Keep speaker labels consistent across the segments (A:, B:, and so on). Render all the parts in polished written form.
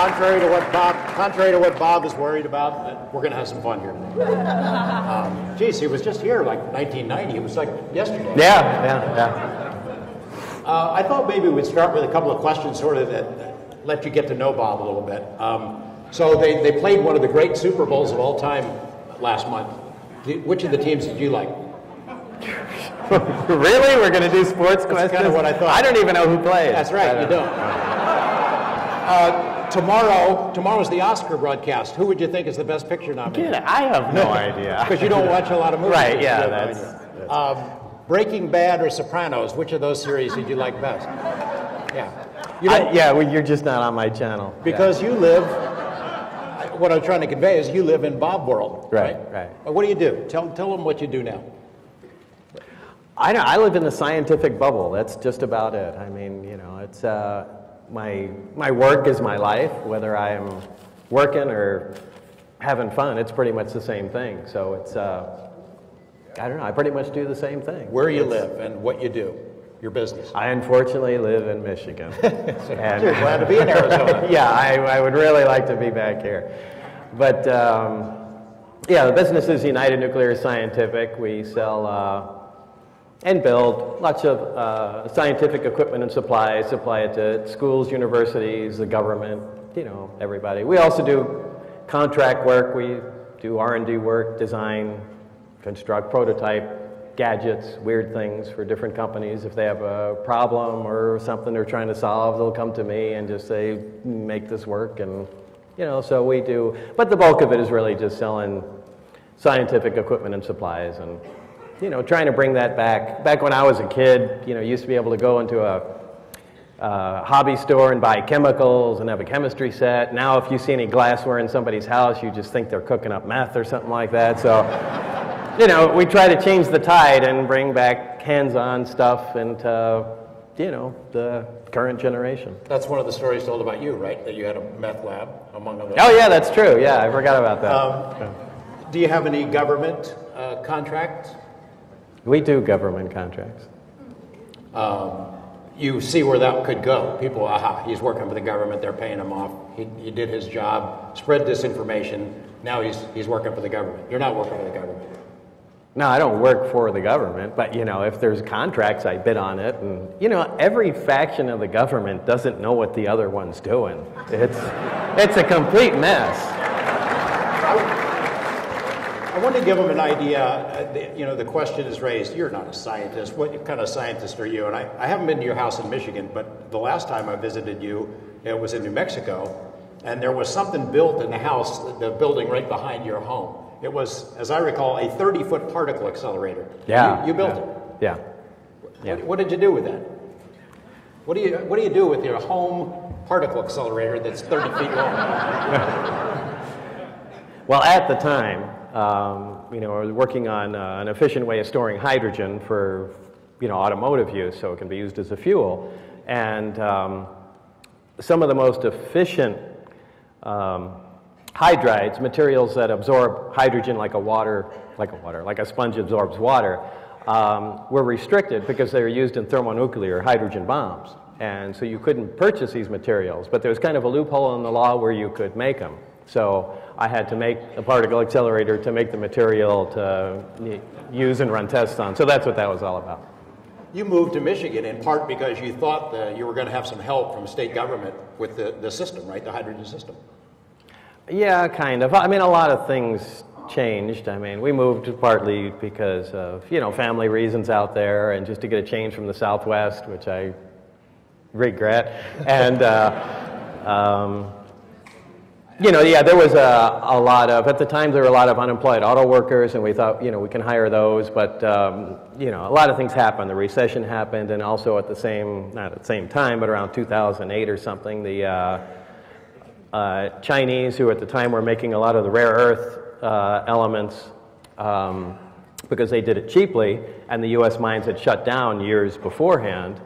A: Contrary to what Bob is worried about, we're going to have some fun here today. Geez, he was just here like 1990. It was like yesterday.
B: Yeah.
A: I thought maybe we'd start with a couple of questions sort of that let you get to know Bob a little bit. So they played one of the great Super Bowls of all time last month. Which of the teams did you like?
B: Really? We're going to do sports questions?
A: That's kind of what I thought.
B: I don't even know who plays.
A: That's right, you don't. Tomorrow's the Oscar broadcast. Who would you think is the best picture nominee?
B: I have no idea.
A: Because you don't watch a lot of movies.
B: Right, yeah. That's
A: Breaking Bad or Sopranos, which of those series did you like best?
B: You're just not on my channel.
A: Because you live, what I'm trying to convey is you live in Bob world.
B: Right.
A: What do you do? Tell them what you do now.
B: I live in the scientific bubble. That's just about it. I mean, it's my work is my life. Whether I'm working or having fun, it's pretty much the same thing. So it's, I don't know, I pretty much do the same thing.
A: Where you live and what you do, your business.
B: I unfortunately live in Michigan.
A: And you're glad to be in Arizona.
B: Yeah, I would really like to be back here. But the business is United Nuclear Scientific. We sell and build lots of scientific equipment and supplies, supply it to schools, universities, the government, everybody. We also do contract work. We do R&D work, design, construct, prototype, gadgets, weird things for different companies. If they have a problem or something they're trying to solve, they'll come to me and just say, make this work. And, so we do. But the bulk of it is really just selling scientific equipment and supplies and trying to bring that back. Back when I was a kid, used to be able to go into a hobby store and buy chemicals and have a chemistry set. Now, if you see any glassware in somebody's house, you just think they're cooking up meth or something like that. So, we try to change the tide and bring back hands-on stuff into, the current generation.
A: That's one of the stories told about you, right? That you had a meth lab, among others.
B: Oh, yeah, that's true. Yeah, I forgot about that.
A: Do you have any government contracts?
B: We do government contracts.
A: You see where that could go. People, he's working for the government, they're paying him off. He did his job, spread disinformation, now he's working for the government. You're not working for the government.
B: No, I don't work for the government, but if there's contracts, I bid on it. And every faction of the government doesn't know what the other one's doing. It's a complete mess.
A: I want to give them an idea. The question is raised, you're not a scientist. What kind of scientist are you? And I haven't been to your house in Michigan, but the last time I visited you, it was in New Mexico, and there was something built in the house, the building right behind your home. It was, as I recall, a 30-foot particle accelerator.
B: Yeah.
A: You built it.
B: Yeah.
A: What did you do with that? What do you do with your home particle accelerator that's 30 feet long?
B: Well, at the time, I was working on an efficient way of storing hydrogen for, automotive use, so it can be used as a fuel. And some of the most efficient hydrides, materials that absorb hydrogen like a sponge absorbs water, were restricted because they were used in thermonuclear hydrogen bombs. And so you couldn't purchase these materials, but there was kind of a loophole in the law where you could make them. So I had to make a particle accelerator to make the material to use and run tests on. So that's what that was all about.
A: You moved to Michigan in part because you thought that you were going to have some help from state government with the system, right? The hydrogen system.
B: Yeah, kind of. I mean, a lot of things changed. I mean, we moved partly because of, family reasons out there and just to get a change from the Southwest, which I regret. And, there was a lot of, at the time there were a lot of unemployed auto workers, and we thought, we can hire those, but, a lot of things happened. The recession happened, and also not at the same time, but around 2008 or something, the Chinese, who at the time were making a lot of the rare earth elements because they did it cheaply, and the U.S. mines had shut down years beforehand,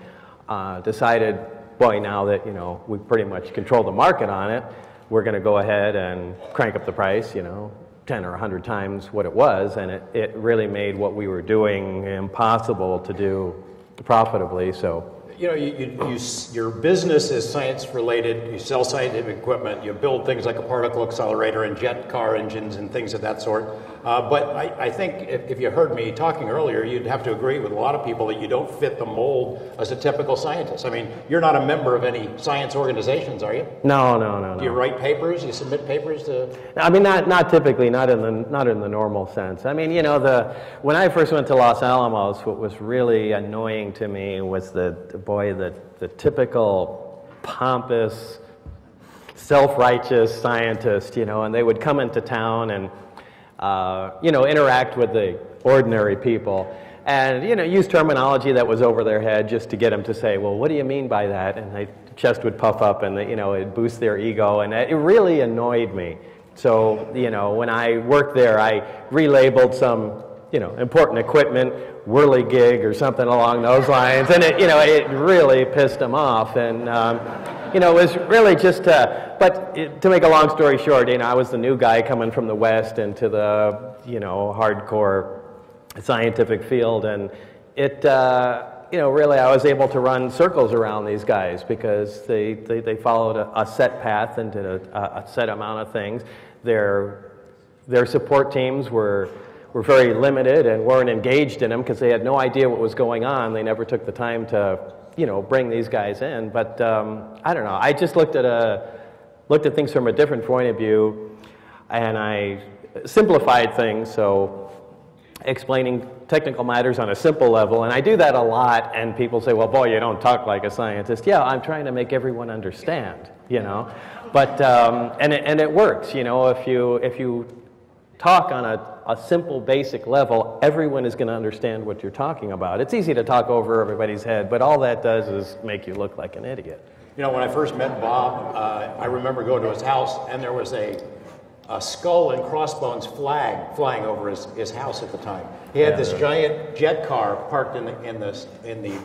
B: decided, boy, now that, we pretty much control the market on it, we're going to go ahead and crank up the price, 10 or 100 times what it was, and it really made what we were doing impossible to do profitably. So
A: your business is science related. You sell scientific equipment. You build things like a particle accelerator and jet car engines and things of that sort. But I think if you heard me talking earlier, you'd have to agree with a lot of people that you don't fit the mold as a typical scientist. I mean, you're not a member of any science organizations, are you?
B: No.
A: Do you write papers? You submit papers to?
B: I mean, not typically, not in the normal sense. I mean, when I first went to Los Alamos, what was really annoying to me was the typical pompous, self-righteous scientist, and they would come into town and interact with the ordinary people and, use terminology that was over their head just to get them to say, well, what do you mean by that? And their chest would puff up and, it'd boost their ego, and it really annoyed me. So, when I worked there, I relabeled some, important equipment, whirligig or something along those lines, and it really pissed them off. And, it was really just, to make a long story short, I was the new guy coming from the West into the, hardcore scientific field, and it, really I was able to run circles around these guys because they followed a set path and did a set amount of things. Their support teams were very limited and weren't engaged in them because they had no idea what was going on. They never took the time to, bring these guys in. But I don't know. I just looked at things from a different point of view, and I simplified things. So explaining technical matters on a simple level, and I do that a lot. And people say, "Well, boy, you don't talk like a scientist." Yeah, I'm trying to make everyone understand. But and it works. If you talk on a simple, basic level, everyone is going to understand what you're talking about. It's easy to talk over everybody's head, but all that does is make you look like an idiot.
A: When I first met Bob, I remember going to his house, and there was a skull and crossbones flag flying over his house at the time. He had this giant jet car parked in the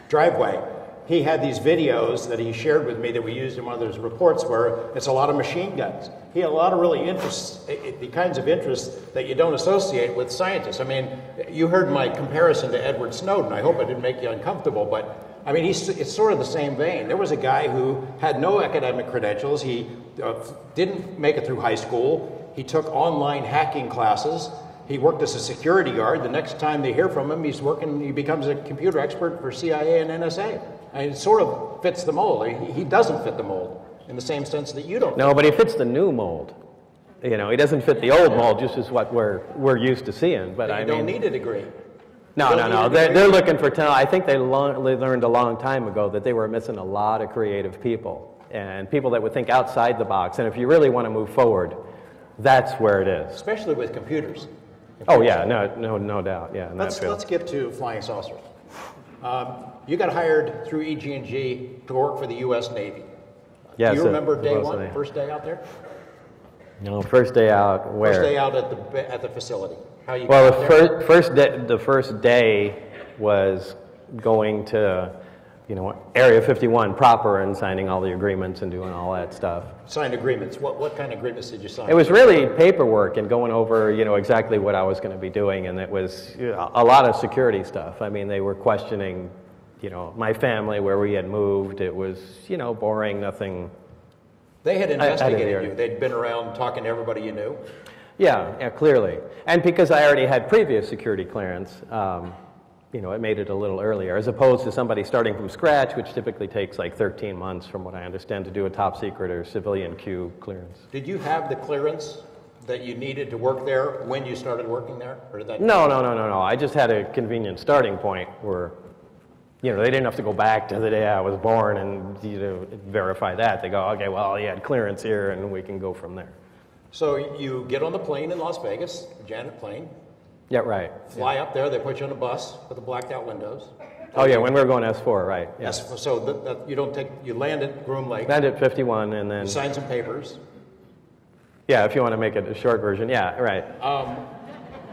A: driveway. He had these videos that he shared with me that we used in one of those reports where it's a lot of machine guns. He had a lot of really interests, the kinds of interests that you don't associate with scientists. I mean, you heard my comparison to Edward Snowden. I hope I didn't make you uncomfortable, but I mean, it's sort of the same vein. There was a guy who had no academic credentials. He didn't make it through high school. He took online hacking classes. He worked as a security guard. The next time they hear from him, he becomes a computer expert for CIA and NSA. I mean, it sort of fits the mold. He doesn't fit the mold in the same sense that you don't.
B: No, but he fits the new mold. He doesn't fit the old mold, just as what we're used to seeing. But
A: you don't need a degree.
B: No. They're looking for talent. I think they learned a long time ago that they were missing a lot of creative people and people that would think outside the box. And if you really want to move forward, that's where it is.
A: Especially with computers.
B: Oh yeah, no doubt. Yeah.
A: Let's get to flying saucers. You got hired through EG&G to work for the U.S. Navy.
B: Yes.
A: Do you remember day one, first day out there?
B: No, first day out where?
A: First day out at the facility. How you
B: well, the first day was going to, Area 51 proper and signing all the agreements and doing all that stuff.
A: Signed agreements. What kind of agreements did you sign?
B: It was really paperwork and going over, exactly what I was going to be doing, and it was a lot of security stuff. I mean, they were questioning, my family, where we had moved. It was, boring, nothing.
A: They had investigated you. They'd been around talking to everybody you knew.
B: Yeah, clearly. And because I already had previous security clearance, it made it a little earlier, as opposed to somebody starting from scratch, which typically takes like 13 months, from what I understand, to do a top secret or civilian Q clearance.
A: Did you have the clearance that you needed to work there when you started working there? Or did that
B: No. I just had a convenient starting point where, they didn't have to go back to the day I was born and verify that. They go, okay, well, you had clearance here, and we can go from there.
A: So you get on the plane in Las Vegas, Janet plane.
B: Yeah, right.
A: Fly up there. They put you on a bus with the blacked out windows.
B: Oh yeah, when we were going S4, right? Yeah.
A: Yes. So you land at Groom Lake.
B: Land at 51, and then
A: you sign some papers.
B: Yeah, if you want to make it a short version. Yeah, right.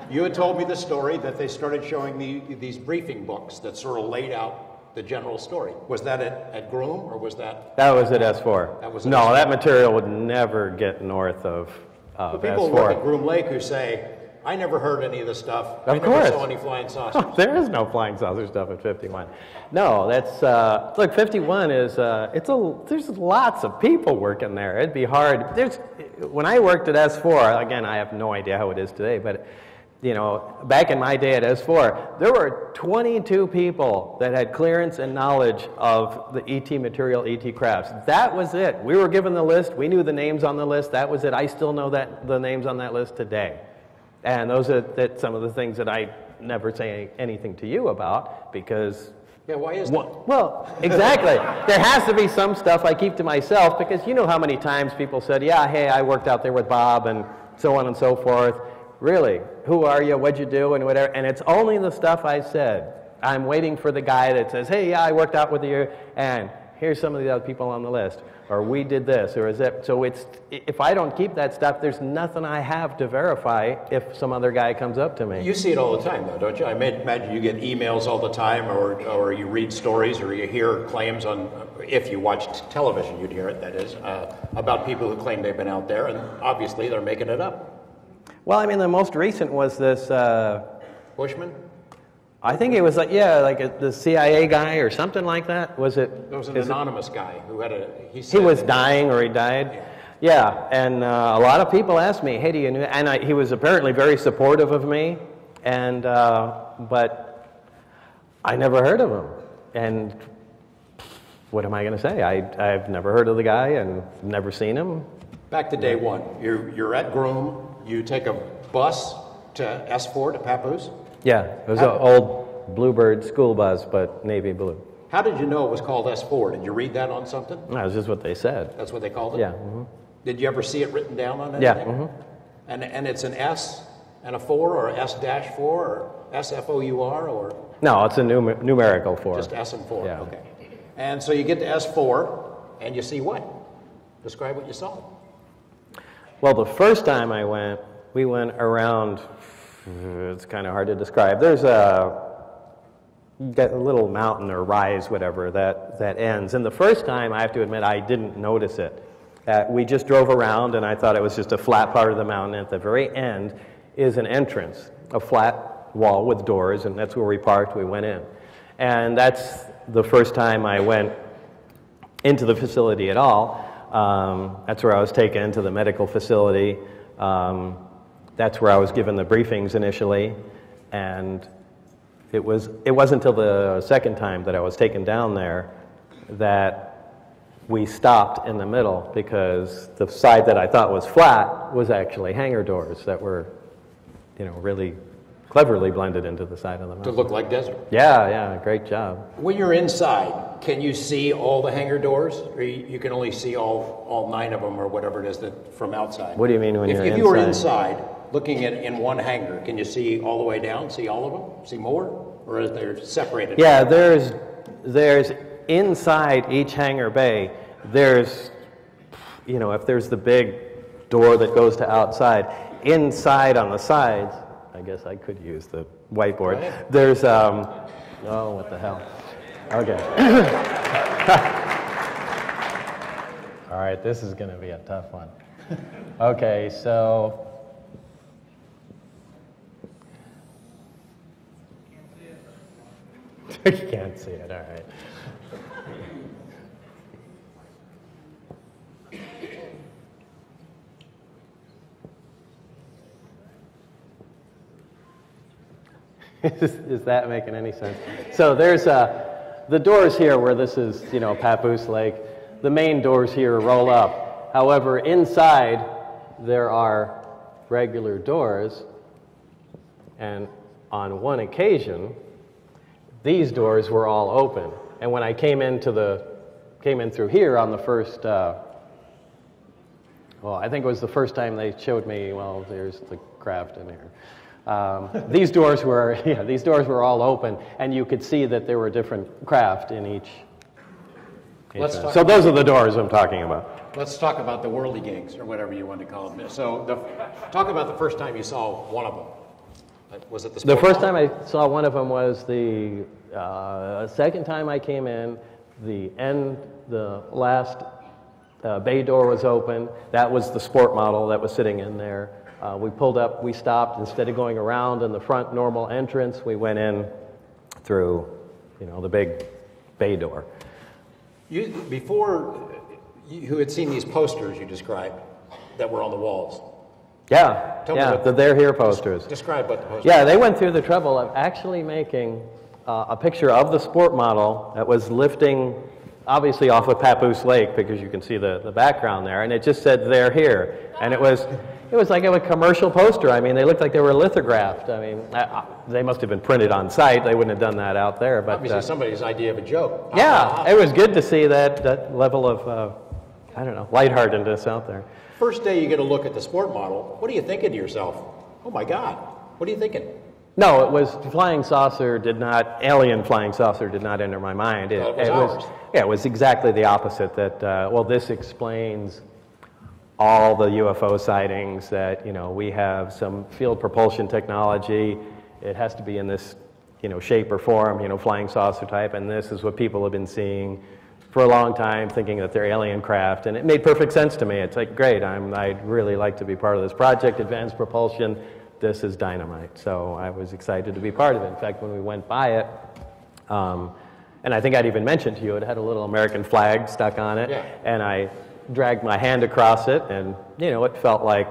A: You had told me the story that they started showing these briefing books that sort of laid out the general story. Was that at Groom, or was that?
B: That was at S4.
A: That was
B: at S4. That material would never get north of
A: but people
B: S4.
A: work at Groom Lake who say, I never heard any of the stuff.
B: Of course.
A: I never saw any flying saucers.
B: There is no flying saucer stuff at 51. No, that's, look, 51 is, there's lots of people working there. It'd be hard. When I worked at S4, again, I have no idea how it is today, but, you know, back in my day at S4, there were 22 people that had clearance and knowledge of the ET material, ET crafts. That was it. We were given the list. We knew the names on the list. That was it. I still know the names on that list today. And those are some of the things that I never say anything to you about because...
A: Yeah, why is that?
B: Well, exactly. There has to be some stuff I keep to myself because you know how many times people said, yeah, hey, I worked out there with Bob and so on and so forth. Really? Who are you? What'd you do? And whatever. And it's only the stuff I said. I'm waiting for the guy that says, hey, yeah, I worked out with you and here's some of the other people on the list. Or we did this, or is it? So if I don't keep that stuff, there's nothing I have to verify if some other guy comes up to me.
A: You see it all the time, though, don't you? I imagine you get emails all the time, or you read stories, or you hear claims on, if you watched television, you'd hear it, that is, about people who claim they've been out there, and obviously they're making it up.
B: Well, I mean, the most recent was this...
A: Bushman?
B: I think it was like, yeah, like the CIA guy or something like that. Was it?
A: There was an anonymous guy who had a...
B: He was dying or he died. Yeah, and a lot of people asked me, hey, do you know? And he was apparently very supportive of me, and but I never heard of him. And what am I going to say? I've never heard of the guy and never seen him.
A: Back to day one. You're at Groom. You take a bus to S4 to Papoose.
B: Yeah, it was an old Bluebird school bus, but navy blue.
A: How did you know it was called S4? Did you read that on something?
B: No, it was just what they said.
A: That's what they called it?
B: Yeah. Mm-hmm.
A: Did you ever see it written down on anything?
B: Yeah. Mm-hmm.
A: And it's an S and a 4 or S-4 or S-F-O-U-R or?
B: No, it's a numerical 4.
A: Just S and 4,
B: yeah.
A: Okay. And so you get to S4 and you see what? Describe what you saw.
B: Well, the first time we went around... It's kind of hard to describe. There's you got a little mountain or rise, whatever, that ends. And the first time, I have to admit, I didn't notice it. We just drove around, and I thought it was just a flat part of the mountain. At the very end is an entrance, a flat wall with doors, and that's where we parked. We went in. And that's the first time I went into the facility at all. That's where I was taken to the medical facility. That's where I was given the briefings initially, and it wasn't until the second time that I was taken down there that we stopped in the middle because the side that I thought was flat was actually hangar doors that were, really cleverly blended into the side of the mountain.
A: To look like desert.
B: Yeah, great job.
A: When you're inside, can you see all the hangar doors, or you can only see all 9 of them or whatever it is from outside?
B: What do you mean when you're inside?
A: If you were inside, looking at in one hangar, can you see all the way down, see all of them, see more? Or is they separated?
B: Yeah, there's inside each hangar bay, there's, if there's the big door that goes to outside, inside on the sides, I guess I could use the whiteboard, there's, oh, what the hell. Okay. All right, this is going to be a tough one. Okay, so... You can't see it, all right. Is that making any sense? So there's the doors here where this is, Papoose Lake. The main doors here roll up. However, inside there are regular doors, and on one occasion, these doors were all open. And when I came in through here on the first, I think it was the first time they showed me, well, there's the craft in here. These doors were all open, and you could see that there were different craft in each. So those are the doors I'm talking about.
A: Let's talk about the whirly gigs, or whatever you want to call them. So talk about the first time you saw one of them. Was it the
B: first time I saw one of them was the second time I came in. The last bay door was open. That was the sport model that was sitting in there. We pulled up, we stopped, instead of going around in the front normal entrance, we went in through, the big bay door.
A: Before you had seen these posters you described that were on the walls.
B: Yeah, the They're Here posters.
A: Describe what the posters
B: Yeah, they went through the trouble of actually making a picture of the sport model that was lifting, obviously off of Papoose Lake, because you can see the background there, and it just said "They're Here," and it was like a commercial poster. I mean, they looked like they were lithographed. I mean, they must have been printed on site. They wouldn't have done that out there. But
A: obviously somebody's idea of a joke.
B: Yeah, it was good to see that level of lightheartedness out there.
A: First day you get a look at the sport model. What are you thinking to yourself? Oh my God! What are you thinking?
B: No, it was alien flying saucer did not enter my mind. It was exactly the opposite. That this explains all the UFO sightings. That we have some field propulsion technology. It has to be in this shape or form, flying saucer type, and this is what people have been seeing for a long time, thinking that they're alien craft, and it made perfect sense to me. It's like, great, I'd really like to be part of this project, advanced propulsion. This is dynamite. So I was excited to be part of it. In fact, when we went by it, and I think I'd even mentioned to you, it had a little American flag stuck on it, and I dragged my hand across it, and it felt like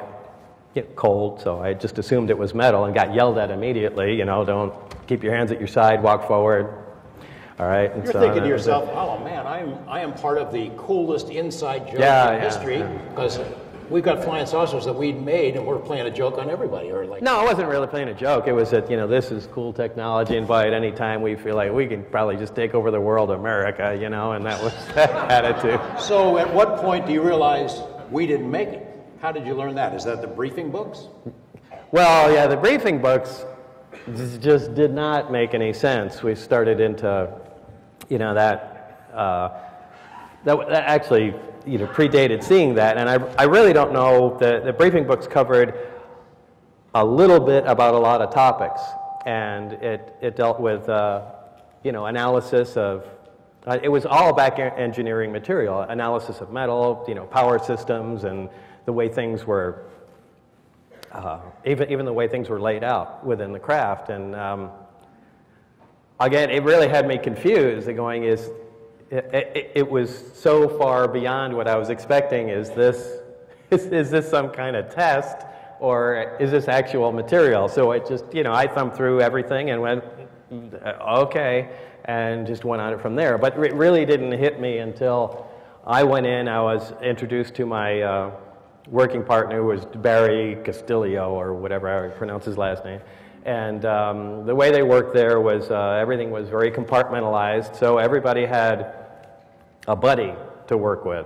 B: cold, so I just assumed it was metal and got yelled at immediately. Don't keep your hands at your side, walk forward. All right. And
A: you're thinking to yourself, oh man, I am part of the coolest inside joke in history, because we've got flying saucers that we'd made, and we're playing a joke on everybody. Or like,
B: no, I wasn't really playing a joke. It was that this is cool technology, and by at any time we feel like we can probably just take over the world, America, and that was that attitude.
A: So at what point do you realize we didn't make it? How did you learn that? Is that the briefing books?
B: Well, yeah, the briefing books just did not make any sense. We started into that actually predated seeing that, and I really don't know. The briefing books covered a little bit about a lot of topics, and it dealt with analysis of it was all back engineering material, analysis of metal, power systems, and the way things were even the way things were laid out within the craft. And again, it really had me confused. It was so far beyond what I was expecting. Is this some kind of test, or is this actual material? So it just, I thumbed through everything and went, okay, and just went on it from there. But it really didn't hit me until I went in. I was introduced to my working partner, who was Barry Castillo, or whatever I pronounce his last name. And the way they worked there was everything was very compartmentalized, so everybody had a buddy to work with.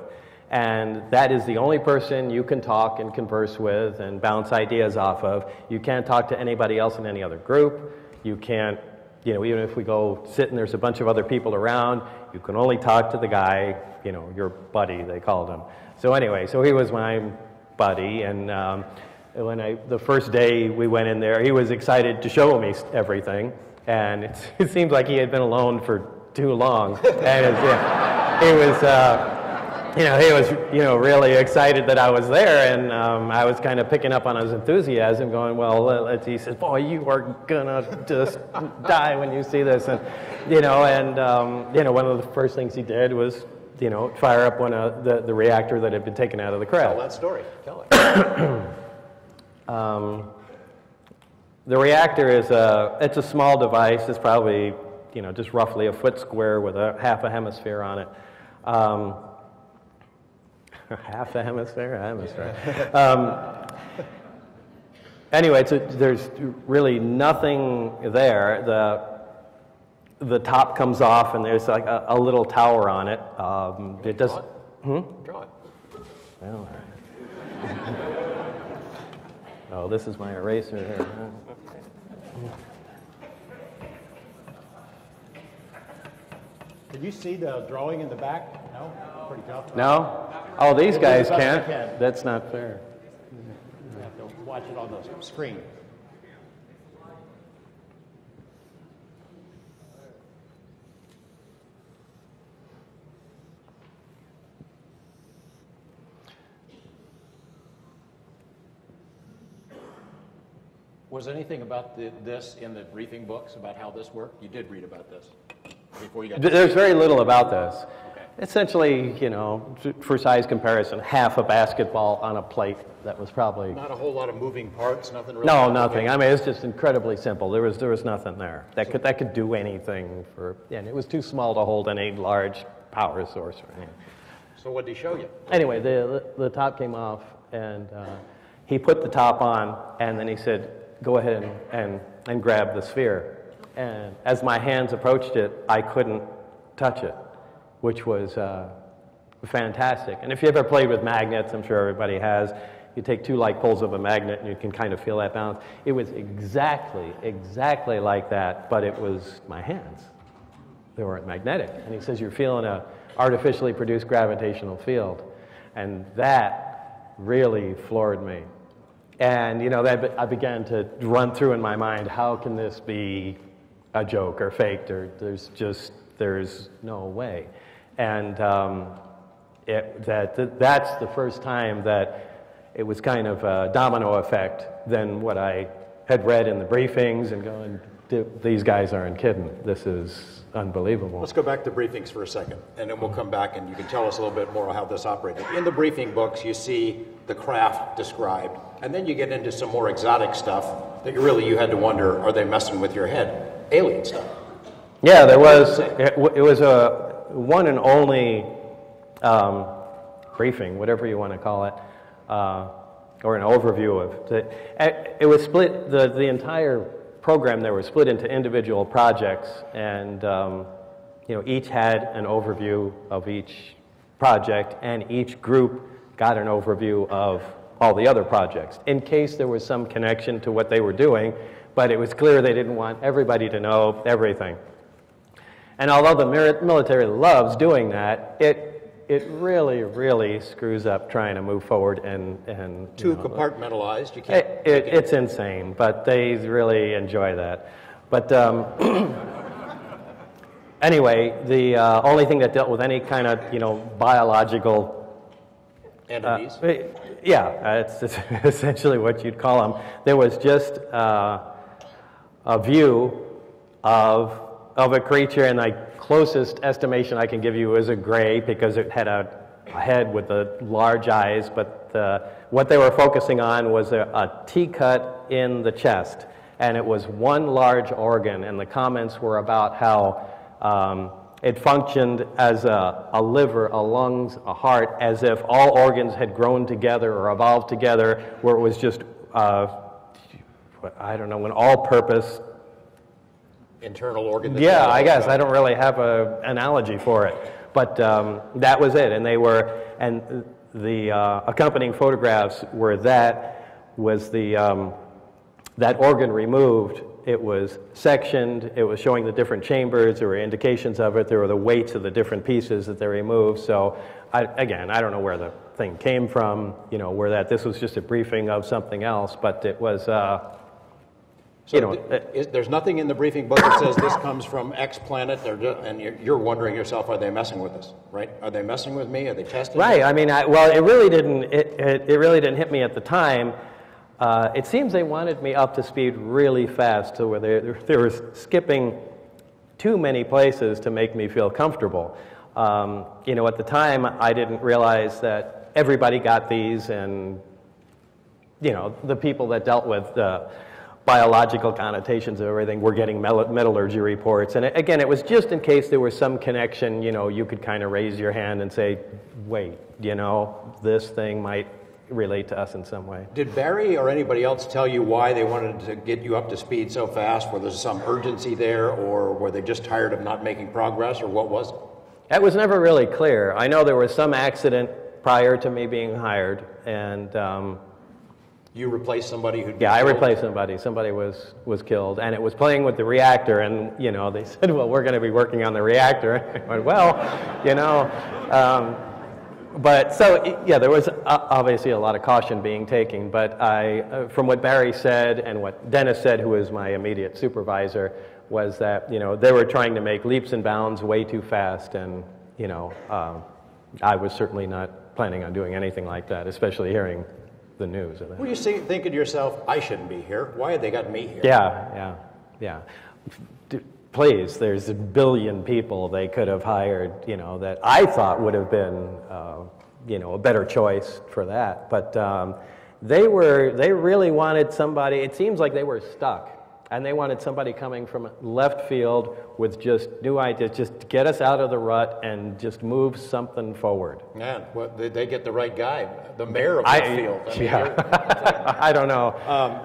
B: And that is the only person you can talk and converse with and bounce ideas off of. You can't talk to anybody else in any other group. You can't, even if we go sit and there's a bunch of other people around, you can only talk to the guy, your buddy, they called him. So anyway, so he was my buddy, and the first day we went in there, he was excited to show me everything, and it seemed like he had been alone for too long, and he was really excited that I was there, and I was kind of picking up on his enthusiasm, going, well, he says, boy, you are gonna just die when you see this, and one of the first things he did was fire up one of the reactor that had been taken out of the craft.
A: Tell that story. Tell it.
B: The reactor is it's a small device. It's probably just roughly a foot square with half a hemisphere on it. Half a hemisphere? Anyway, there's really nothing there. The top comes off, and there's like a little tower on it. It does.
A: Draw it.
B: Well, oh, this is my eraser here.
A: Did you see the drawing in the back? No? Pretty tough.
B: No? Oh, these guys can't.
A: Can.
B: That's not fair.
A: You have to watch it on the screen. Was anything about this in the briefing books about how this worked? You did read about this before you got.
B: There's very little about this.
A: Okay.
B: Essentially, you know, for size comparison, half a basketball on a plate. That was probably
A: Not a whole lot of moving parts. Nothing really.
B: no, nothing. I mean, it's just incredibly simple. There was nothing there that could do anything for. Yeah, and it was too small to hold any large power source or anything.
A: So what did he show you?
B: Anyway, the top came off, and he put the top on, and then he said, "Go ahead and grab the sphere." And as my hands approached it, I couldn't touch it, which was fantastic. And if you ever played with magnets, I'm sure everybody has. You take two like poles of a magnet, and you can kind of feel that balance. It was exactly like that, but it was my hands. They weren't magnetic. And he says, "You're feeling a artificially produced gravitational field." And that really floored me. And, you know, I began to run through in my mind, how can this be a joke or faked, or there's no way. And that's the first time that it was kind of a domino effect than what I had read in the briefings and going, these guys aren't kidding. This is unbelievable.
A: Let's go back to briefings for a second, and then we'll come back and you can tell us a little bit more how this operated. In the briefing books, you see the craft described, and then you get into some more exotic stuff that you had to wonder, are they messing with your head? Alien stuff.
B: Yeah, there was. It was a one and only briefing, whatever you want to call it, or an overview of it. It was split. The entire program there was split into individual projects, and you know, each had an overview of each project, and each group got an overview of all the other projects in case there was some connection to what they were doing. But it was clear they didn't want everybody to know everything. And although the military loves doing that, it really screws up trying to move forward and
A: too compartmentalized. You can't.
B: It's insane, but they really enjoy that. But anyway, the only thing that dealt with any kind of biological
A: entities.
B: It's essentially what you'd call them. There was just a view of a creature, and the closest estimation I can give you is a gray, because it had a head with the large eyes, but what they were focusing on was a T-cut in the chest, and it was one large organ, and the comments were about how it functioned as a liver, a lungs, a heart, as if all organs had grown together or evolved together, where it was just I don't know, an all-purpose
A: internal organ.
B: Yeah, I guess I don't really have an analogy for it, but that was it. And the accompanying photographs were that organ removed. It was sectioned. It was showing the different chambers. There were indications of it. There were the weights of the different pieces that they removed. So I don't know where the thing came from. Where this was just a briefing of something else, but it was.
A: There's nothing in the briefing book that says this comes from X planet, and you're wondering yourself, are they messing with us, right? Are they messing with me? Are they testing
B: Right.
A: me?
B: I mean, it really didn't. It really didn't hit me at the time. It seems they wanted me up to speed really fast, to where they were skipping too many places to make me feel comfortable. At the time, I didn't realize that everybody got these, and the people that dealt with biological connotations of everything were getting metallurgy reports. And again, it was just in case there was some connection, you could kind of raise your hand and say, wait, this thing might relate to us in some way.
A: Did Barry or anybody else tell you why they wanted to get you up to speed so fast? Were there some urgency there, or were they just tired of not making progress, or what was it?
B: That was never really clear. I know there was some accident prior to me being hired, and
A: you replaced somebody who?
B: Yeah, I replaced somebody. Somebody was killed, and it was playing with the reactor. And they said, "Well, we're going to be working on the reactor." I went, "Well, but so yeah, there was obviously a lot of caution being taken. But from what Barry said and what Dennis said, who was my immediate supervisor, was that they were trying to make leaps and bounds way too fast, and I was certainly not planning on doing anything like that, especially hearing the news of that.
A: Were you thinking to yourself, I shouldn't be here? Why have they got me here?
B: Yeah. Please, there's a billion people they could have hired, you know, that I thought would have been, you know, a better choice for that. But they really wanted somebody. It seems like they were stuck. And they wanted somebody coming from left field with just new ideas, just to get us out of the rut and just move something forward.
A: Man, well, they get the right guy, the mayor of left field. I mean,
B: I don't know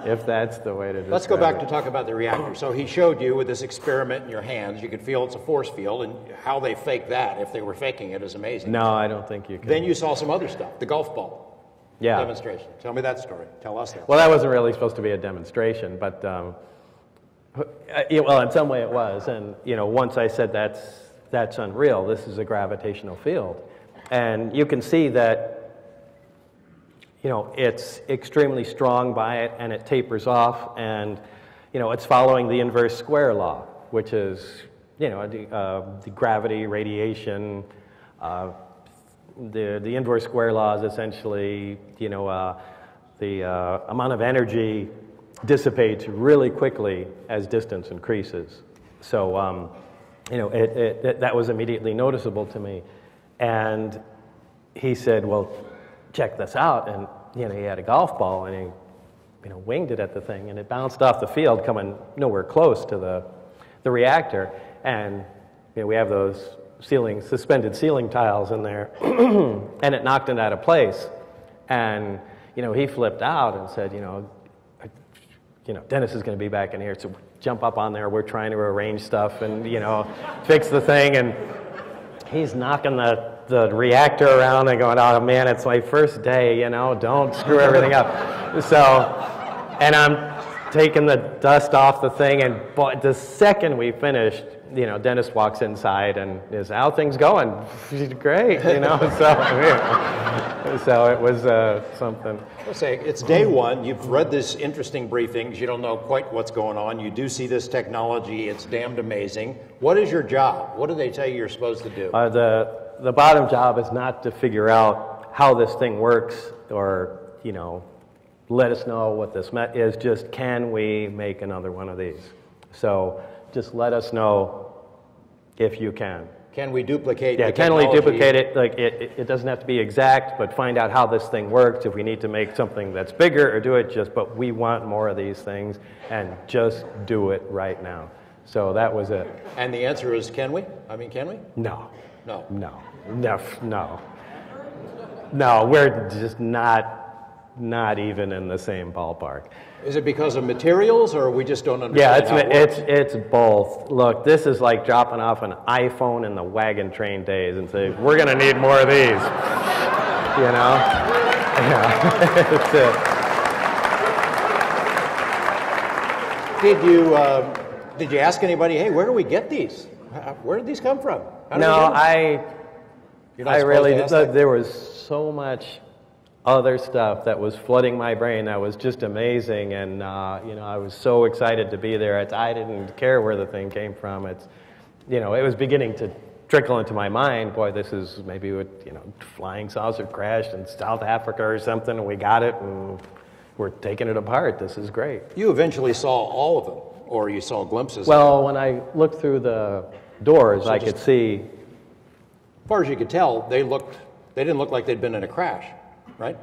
B: if that's the way to do it.
A: Let's go back to talk about the reactor. So he showed you with this experiment in your hands, you could feel it's a force field, and how they fake that, if they were faking it, is amazing.
B: No, I don't think you can.
A: Then you saw some other stuff, the golf ball demonstration. Tell me that story. Tell us that.
B: Well, that wasn't really supposed to be a demonstration, but well, in some way it was. And you know, once I said that's unreal. This is a gravitational field, and you can see that, you know, it's extremely strong by it, and it tapers off, and you know, it's following the inverse square law, which is, you know, the gravity, radiation. The inverse square law is essentially, you know, the amount of energy dissipates really quickly as distance increases. So, you know, that was immediately noticeable to me. And he said, well, check this out. And, you know, he had a golf ball, and he, you know, winged it at the thing, and it bounced off the field, coming nowhere close to the reactor. And, you know, we have those suspended ceiling tiles in there, and it knocked it out of place. And, you know, he flipped out and said, you know, Dennis is going to be back in here, so jump up on there. We're trying to arrange stuff and, you know, fix the thing. And he's knocking the reactor around and going, oh man, it's my first day, you know, don't screw everything up. So, and I'm taking the dust off the thing, and the second we finished, you know, Dennis walks inside and is, how things going? Great, you know. So it was something.
A: Let's say it's day one. You've read this interesting briefings. You don't know quite what's going on. You do see this technology. It's damned amazing. What is your job? What do they tell you you're supposed to do?
B: The bottom job is not to figure out how this thing works, or, you know, let us know what this is. Just, can we make another one of these? So just let us know if you can.
A: Can we duplicate the
B: can
A: technology?
B: we duplicate it? Like, it doesn't have to be exact, but find out how this thing works. If we need to make something that's bigger, or do it but we want more of these things, and just do it right now. So that was it.
A: And the answer is, can we? I mean, can we?
B: No.
A: No.
B: No. No. No. No, we're just not even in the same ballpark.
A: Is it because of materials, or we just don't understand how it works?
B: It's both. Look, this is like dropping off an iPhone in the wagon train days and saying, we're going to need more of these. You know? Yeah. That's it.
A: Did you ask anybody, hey, where do we get these? Where did these come from?
B: No, I really, there was so much other stuff that was flooding my brain that was just amazing, and you know, I was so excited to be there. I didn't care where the thing came from. It's, you know, it was beginning to trickle into my mind. Boy, this is maybe what, you know, flying saucer crashed in South Africa or something, and we got it, and we're taking it apart. This is great.
A: You eventually saw all of them, or you saw glimpses?
B: Well, when I looked through the doors, I could see.
A: As far as you could tell, they didn't look like they'd been in a crash. Right?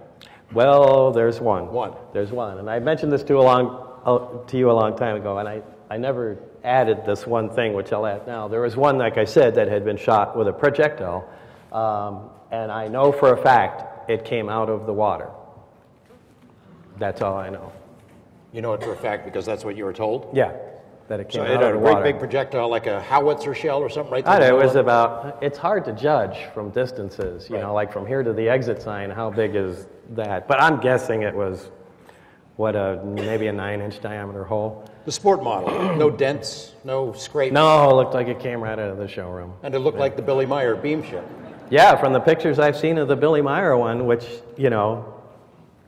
B: Well, there's one.
A: One.
B: There's one. And I mentioned this to you a long time ago, and I never added this one thing, which I'll add now. There was one, like I said, that had been shot with a projectile, and I know for a fact it came out of the water. That's all I know.
A: You know it for a fact because that's what you were told?
B: Yeah, that it came out of the
A: So it had a
B: water.
A: great big projectile, like a howitzer shell or something right there?
B: I know, it was about, it's hard to judge from distances, you know, like from here to the exit sign, how big is that? But I'm guessing it was, maybe a 9-inch diameter hole.
A: The sport model, no dents, no scrapes.
B: No, it looked like it came right out of the showroom.
A: And it looked like the Billy Meyer beam ship.
B: Yeah, from the pictures I've seen of the Billy Meyer one, which, you know,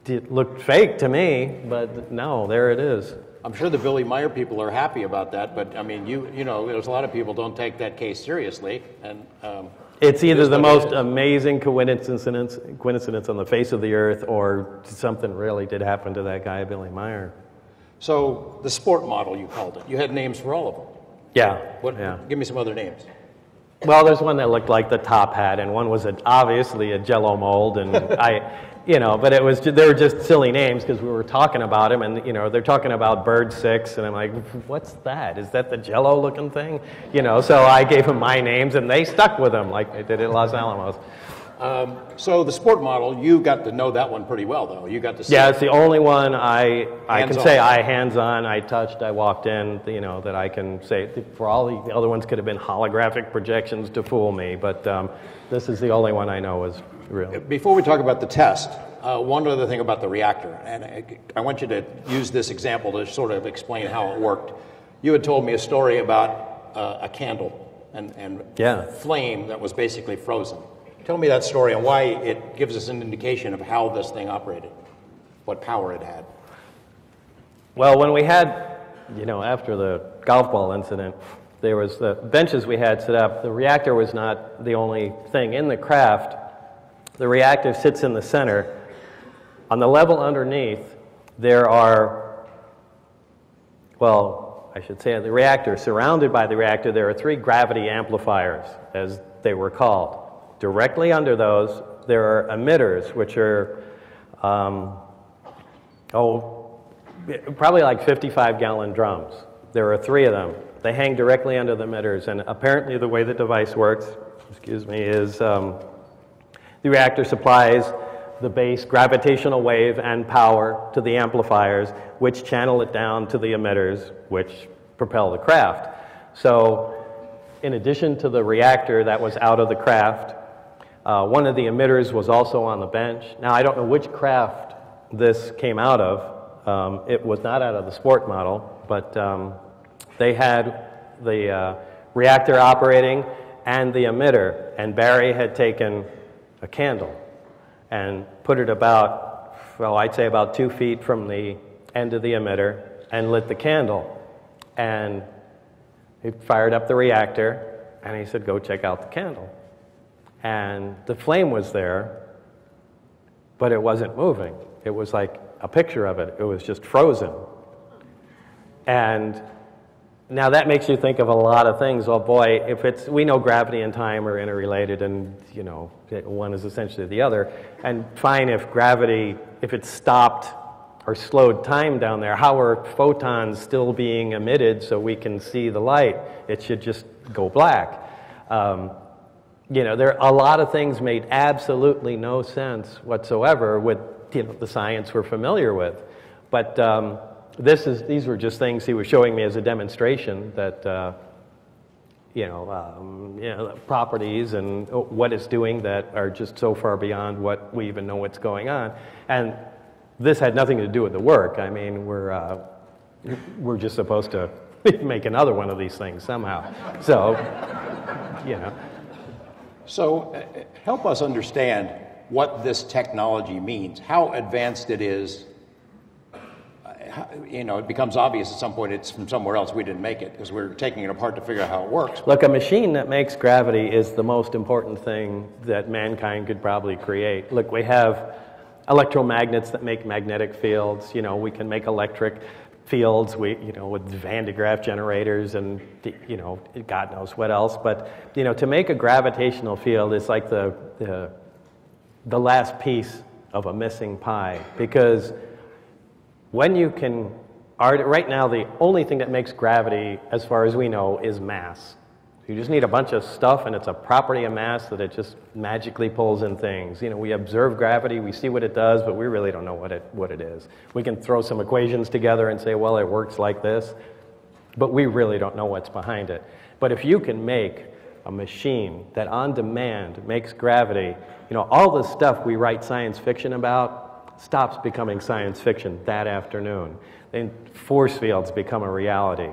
B: it looked fake to me, but no, there it is.
A: I'm sure the Billy Meyer people are happy about that, but I mean, you know, there's a lot of people don't take that case seriously, and
B: it's either the most amazing coincidence on the face of the earth, or something really did happen to that guy, Billy Meyer.
A: So the sport model, you called it. You had names for all of them.
B: Yeah.
A: Give me some other names.
B: Well, there's one that looked like the top hat, and one was obviously a Jello mold, and but they were just silly names because we were talking about him, and they're talking about Bird 6, and I'm like, what's that? Is that the Jello looking thing? So I gave them my names, and they stuck with them like they did at Los Alamos.
A: So the sport model, you got to know that one pretty well, though. You got to see.
B: Yeah, it's the only one I can say hands-on, I touched, I walked in, that I can say. For all the other ones could have been holographic projections to fool me, but this is the only one I know is real.
A: Before we talk about the test, one other thing about the reactor, and I want you to use this example to sort of explain how it worked. You had told me a story about a candle and flame that was basically frozen. Tell me that story and why it gives us an indication of how this thing operated, what power it had.
B: Well, when we had, after the golf ball incident, there was the benches we had set up. The reactor was not the only thing in the craft. The reactor sits in the center. On the level underneath, there are, I should say the reactor, surrounded by the reactor, there are 3 gravity amplifiers, as they were called. Directly under those, there are emitters, which are, probably like 55-gallon drums. There are 3 of them. They hang directly under the emitters, and apparently the way the device works, is the reactor supplies the base gravitational wave and power to the amplifiers, which channel it down to the emitters, which propel the craft. So, in addition to the reactor that was out of the craft, one of the emitters was also on the bench. Now, I don't know which craft this came out of. It was not out of the sport model, but they had the reactor operating and the emitter, and Barry had taken a candle and put it about, I'd say about 2 feet from the end of the emitter and lit the candle. And he fired up the reactor, and he said, go check out the candle. And the flame was there, but it wasn't moving. It was like a picture of it. It was just frozen. And now that makes you think of a lot of things. Well, boy, we know gravity and time are interrelated, and one is essentially the other. And fine, if it stopped or slowed time down there, how are photons still being emitted so we can see the light? It should just go black. There are a lot of things made absolutely no sense whatsoever with the science we're familiar with. But these were just things he was showing me as a demonstration that properties and what it's doing that are just so far beyond what we even know what's going on. And this had nothing to do with the work. I mean, we're just supposed to make another one of these things somehow. So,
A: So help us understand what this technology means, how advanced it is. It becomes obvious at some point it's from somewhere else. We didn't make it because we're taking it apart to figure out how it works.
B: Look, a machine that makes gravity is the most important thing that mankind could probably create. Look, we have electromagnets that make magnetic fields. We can make electric fields, with Van de Graaff generators and, God knows what else. But, to make a gravitational field is like the last piece of a missing pie. Because when you can, right now the only thing that makes gravity, as far as we know, is mass. You just need a bunch of stuff, and it's a property of mass that it just magically pulls in things. We observe gravity, we see what it does, but we really don't know what it is. We can throw some equations together and say, well, it works like this, but we really don't know what's behind it. But if you can make a machine that on demand makes gravity, all the stuff we write science fiction about stops becoming science fiction that afternoon. Then force fields become a reality.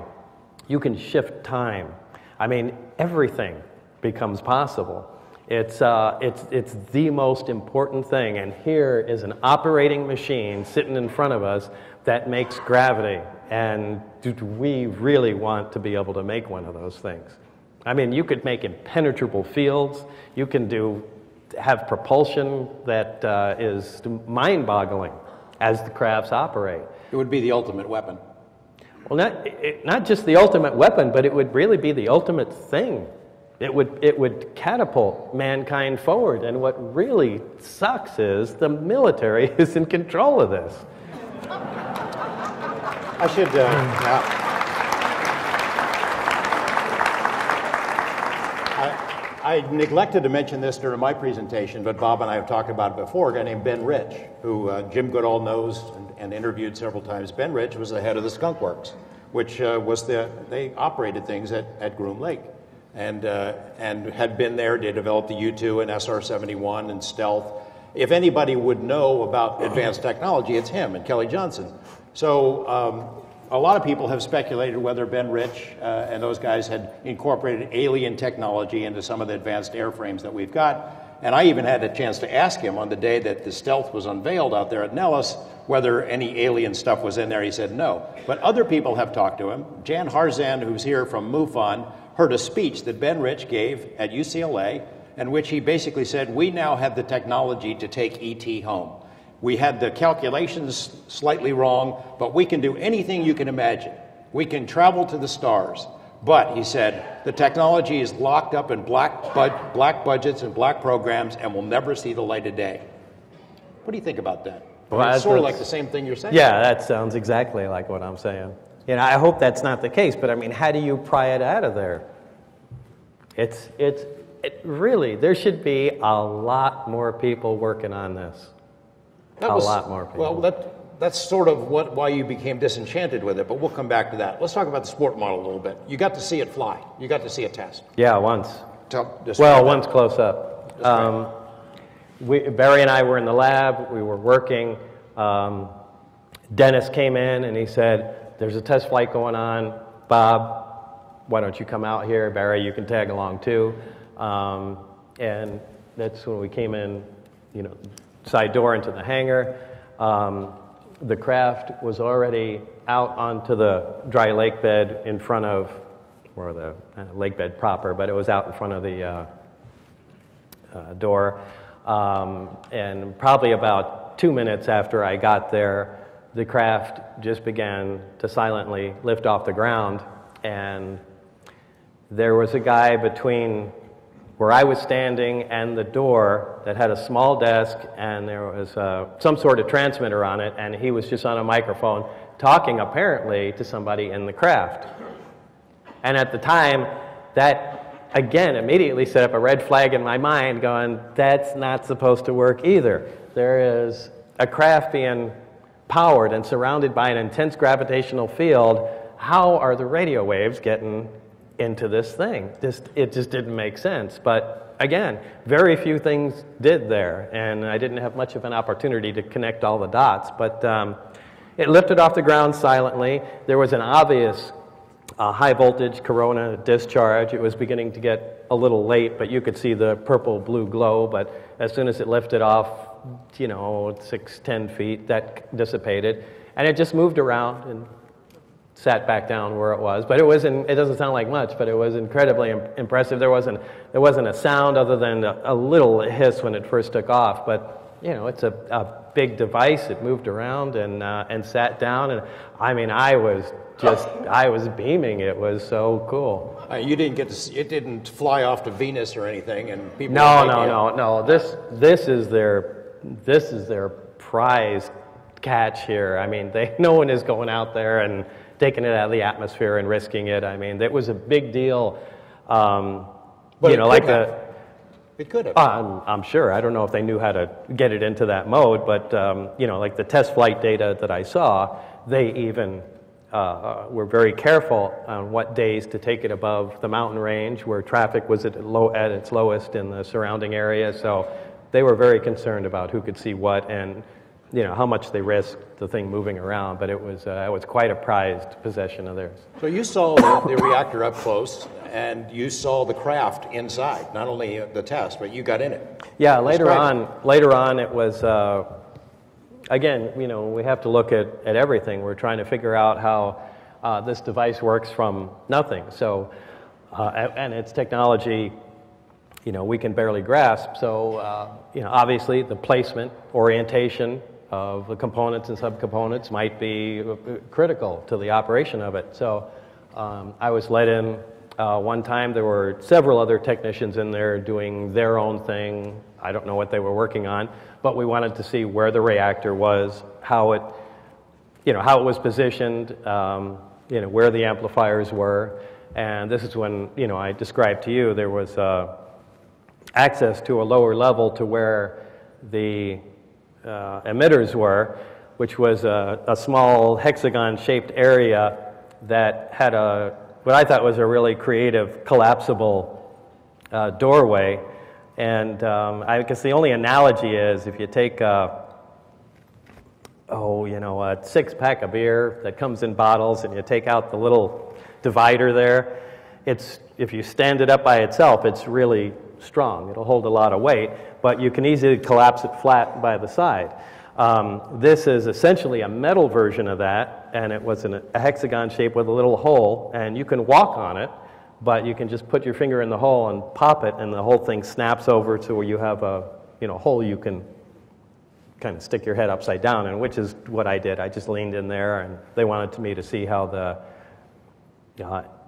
B: You can shift time. I mean, everything becomes possible. It's the most important thing, and here is an operating machine sitting in front of us that makes gravity. And do we really want to be able to make one of those things? I mean, you could make impenetrable fields. You can have propulsion that is mind-boggling as the crafts operate.
A: It would be the ultimate weapon.
B: Well, not just the ultimate weapon, but it would really be the ultimate thing. It would catapult mankind forward. And what really sucks is the military is in control of this.
A: I should, I neglected to mention this during my presentation, but Bob and I have talked about it before. A guy named Ben Rich, who Jim Goodall knows and interviewed several times. Ben Rich was the head of the Skunk Works, which they operated things at Groom Lake, and had been there. They developed the U-2 and SR-71 and Stealth. If anybody would know about advanced technology, it's him and Kelly Johnson. So a lot of people have speculated whether Ben Rich and those guys had incorporated alien technology into some of the advanced airframes that we've got. And I even had a chance to ask him on the day that the Stealth was unveiled out there at Nellis whether any alien stuff was in there. He said no. But other people have talked to him. Jan Harzan, who's here from MUFON, heard a speech that Ben Rich gave at UCLA in which he basically said, we now have the technology to take ET home. We had the calculations slightly wrong, but we can do anything you can imagine. We can travel to the stars. But, he said, the technology is locked up in black budgets and black programs and will never see the light of day. What do you think about that?
B: Well,
A: it's sort of like the same thing you're saying.
B: Yeah, that sounds exactly like what I'm saying. You know, I hope that's not the case, but I mean, how do you pry it out of there? It really, there should be a lot more people working on this. A lot more people.
A: Well, that's sort of why you became disenchanted with it, but we'll come back to that. Let's talk about the sport model a little bit. You got to see it fly. You got to see it test.
B: Yeah, once. Once close up. Barry and I were in the lab. We were working. Dennis came in and he said, there's a test flight going on. Bob, why don't you come out here? Barry, you can tag along too. And that's when we came in, you know, side door into the hangar. The craft was already out onto the dry lake bed in front of, or the lake bed proper, but it was out in front of the door. And probably about 2 minutes after I got there, the craft just began to silently lift off the ground. And there was a guy between where I was standing and the door that had a small desk, and there was some sort of transmitter on it, and he was just on a microphone talking apparently to somebody in the craft. And at the time, that again immediately set up a red flag in my mind going, that's not supposed to work either. There is a craft being powered and surrounded by an intense gravitational field. How are the radio waves getting into this thing? It just didn't make sense. But again, very few things did there, and I didn't have much of an opportunity to connect all the dots. But it lifted off the ground silently. There was an obvious high voltage corona discharge. It was beginning to get a little late, but you could see the purple-blue glow. But as soon as it lifted off, you know, 6-10 feet, that dissipated, and it just moved around and sat back down where it was. But it doesn't sound like much, but it was incredibly impressive. There wasn't a sound other than a little hiss when it first took off. But you know, it's a big device. It moved around and sat down, and I mean, I was beaming. It was so cool.
A: You didn't get to see, it didn't fly off to Venus or anything, and people.
B: No. This is their prize catch here. I mean, no one is going out there and taking it out of the atmosphere and risking it. I mean, it was a big deal.
A: It could have.
B: I'm sure. I don't know if they knew how to get it into that mode, but you know, like the test flight data that I saw, they even were very careful on what days to take it above the mountain range where traffic was at its lowest in the surrounding area. So they were very concerned about who could see what and, you know, how much they risked the thing moving around. But it was quite a prized possession of theirs.
A: So you saw the reactor up close, and you saw the craft inside, not only the test, but you got in it.
B: Yeah, later on it was again, we have to look at everything. We're trying to figure out how this device works from nothing. So, and it's technology, we can barely grasp. So, obviously the placement, orientation of the components and subcomponents might be critical to the operation of it. So, I was let in one time. There were several other technicians in there doing their own thing. I don't know what they were working on, but we wanted to see where the reactor was, how it was positioned, where the amplifiers were. And this is when, I described to you, there was access to a lower level to where the emitters were, which was a small hexagon-shaped area that had what I thought was a really creative, collapsible doorway. And I guess the only analogy is if you take a 6-pack of beer that comes in bottles and you take out the little divider there, if you stand it up by itself, it's really strong. It'll hold a lot of weight, but you can easily collapse it flat by the side. This is essentially a metal version of that, and it was a hexagon shape with a little hole, and you can walk on it, but you can just put your finger in the hole and pop it, and the whole thing snaps over to where you have a hole you can kind of stick your head upside down in, which is what I did. I just leaned in there, and they wanted me to see how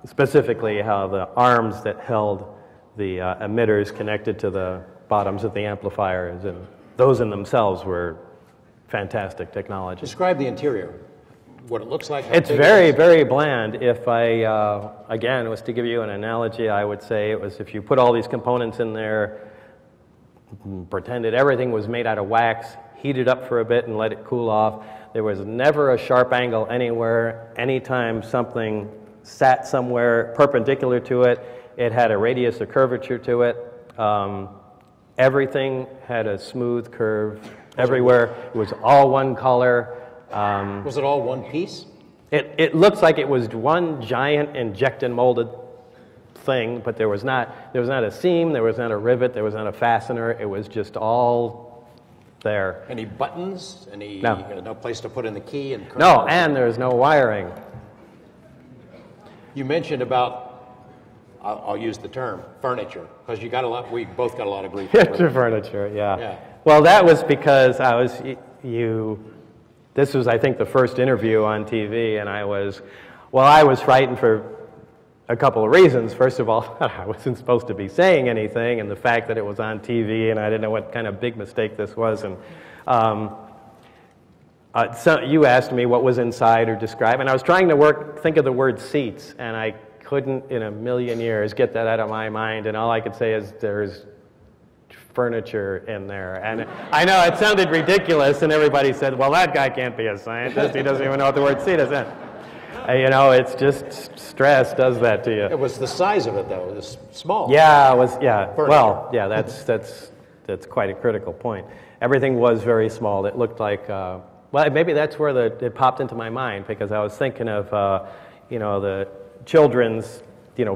B: specifically how the arms that held the emitters connected to the bottoms of the amplifiers, and those in themselves were fantastic technology.
A: Describe the interior, what it looks like.
B: It's very, very bland. If I, again, was to give you an analogy, I would say it was if you put all these components in there, pretended everything was made out of wax, heat it up for a bit and let it cool off. There was never a sharp angle anywhere. Anytime something sat somewhere perpendicular to it, it had a radius or curvature to it. Everything had a smooth curve everywhere. It was all one color.
A: Was it all one piece?
B: It looks like it was one giant inject and molded thing, but there was not a seam, there was not a rivet, there was not a fastener. It was just all there.
A: Any buttons? No place to put in the key?
B: No, and there's no wiring.
A: You mentioned about, I'll use the term, furniture, because we both got a lot of grief.
B: Furniture, yeah. Well, that was because this was, I think, the first interview on TV, and I was frightened for a couple of reasons. First of all, I wasn't supposed to be saying anything, and the fact that it was on TV, and I didn't know what kind of big mistake this was. And so you asked me what was inside or describe, and I was trying to think of the word seats, and I couldn't in a million years get that out of my mind, and all I could say is there's furniture in there. And I know it sounded ridiculous, and everybody said, well, that guy can't be a scientist. He doesn't even know what the word seat is in. It's just stress does that to you.
A: It was the size of it, though. It was small.
B: Yeah, it was, yeah. Furniture. Well, yeah, that's quite a critical point. Everything was very small. It looked like, well, maybe that's where it popped into my mind, because I was thinking of, the children's,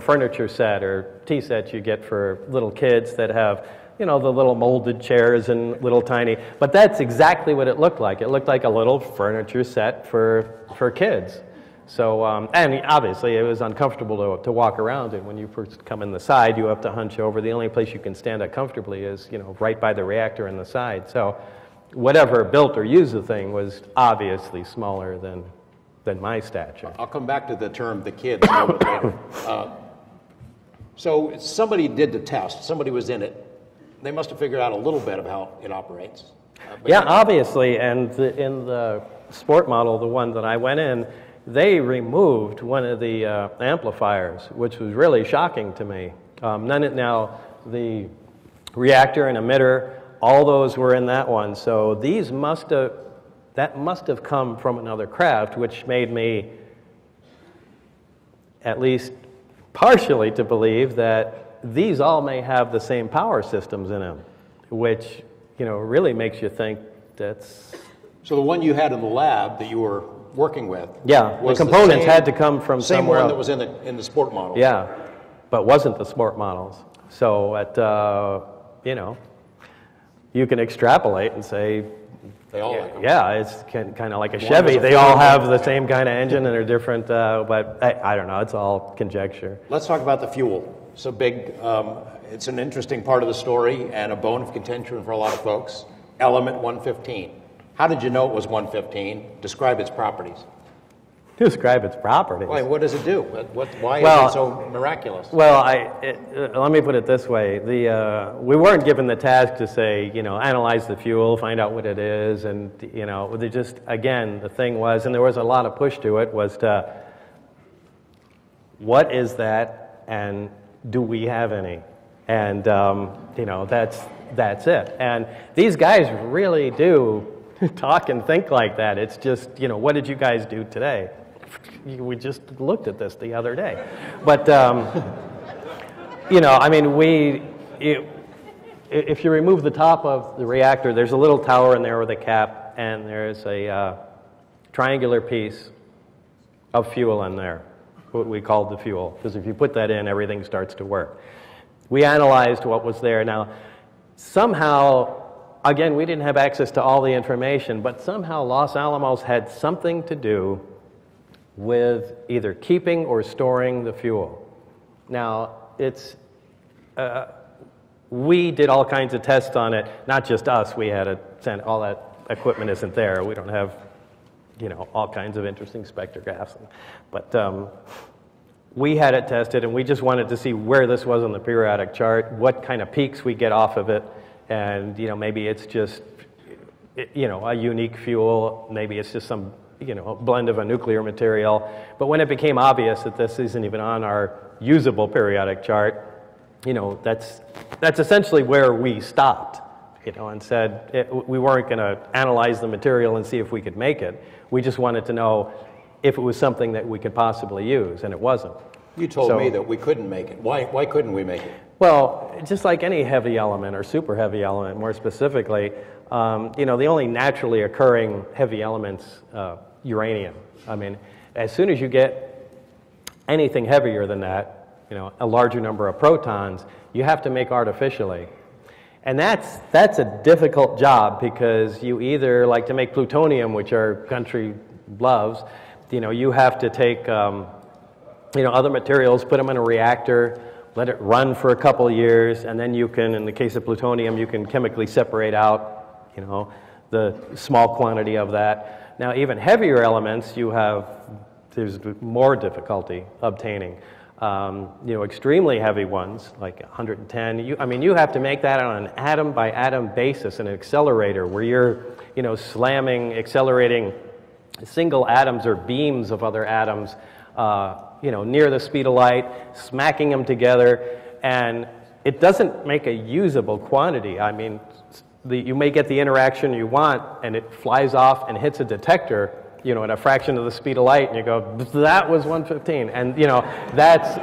B: furniture set or tea set you get for little kids that have, the little molded chairs and little tiny, but that's exactly what it looked like. It looked like a little furniture set for kids. So, and obviously it was uncomfortable to walk around in. When you first come in the side, you have to hunch over. The only place you can stand up comfortably is, right by the reactor in the side. So whatever built or used the thing was obviously smaller than my stature.
A: I'll come back to the term the kids a little bit later. So somebody did the test. Somebody was in it. They must have figured out a little bit of how it operates.
B: Yeah, obviously, and in the sport model, the one that I went in, they removed one of the amplifiers, which was really shocking to me. Now, the reactor and emitter, all those were in that one, so that must have come from another craft, which made me at least partially to believe that these all may have the same power systems in them, which, really makes you think that's...
A: So the one you had in the lab that you were working with...
B: Yeah, the components had to come from somewhere else.
A: Same one that was in the sport model.
B: Yeah, but wasn't the sport models. So, you can extrapolate and say
A: They all like them.
B: Yeah, it's kind of like a Chevy. They all have the same kind of engine and they're different, but I don't know. It's all conjecture.
A: Let's talk about the fuel. So big, it's an interesting part of the story and a bone of contention for a lot of folks. Element 115. How did you know it was 115? Describe its properties.
B: Describe its properties.
A: Why, what does it do? Why is it so miraculous?
B: Well, let me put it this way. We weren't given the task to say, analyze the fuel, find out what it is, and, they just, again, the thing was, and there was a lot of push to it, was to, what is that, and do we have any? And, that's it. And these guys really do talk and think like that. It's just, what did you guys do today? We just looked at this the other day. But, if you remove the top of the reactor, there's a little tower in there with a cap, and there's a triangular piece of fuel in there, what we called the fuel. Because if you put that in, everything starts to work. We analyzed what was there. Now, somehow, again, we didn't have access to all the information, but somehow Los Alamos had something to do with either keeping or storing the fuel. Now, we did all kinds of tests on it, not just us. We had to send, all that equipment isn't there. We don't have, all kinds of interesting spectrographs. But we had it tested, and we just wanted to see where this was on the periodic chart, what kind of peaks we get off of it, and, maybe it's just, a unique fuel, maybe it's just some a blend of a nuclear material. But when it became obvious that this isn't even on our usable periodic chart, that's essentially where we stopped, and said we weren't going to analyze the material and see if we could make it. We just wanted to know if it was something that we could possibly use, and it wasn't.
A: You told me that we couldn't make it. Why couldn't we make it?
B: Well, just like any heavy element, or super heavy element more specifically, the only naturally occurring heavy elements, uranium. I mean, as soon as you get anything heavier than that, a larger number of protons, you have to make artificially. And that's a difficult job, because you either, like to make plutonium, which our country loves, you have to take other materials, put them in a reactor, let it run for a couple of years, and then you can, in the case of plutonium, you can chemically separate out, the small quantity of that. Now, even heavier elements, there's more difficulty obtaining. Extremely heavy ones, like 110, you have to make that on an atom-by-atom basis, an accelerator, where you're, accelerating single atoms or beams of other atoms, near the speed of light, smacking them together, and it doesn't make a usable quantity. You may get the interaction you want, and it flies off and hits a detector, at a fraction of the speed of light, and you go, that was 115. And, that's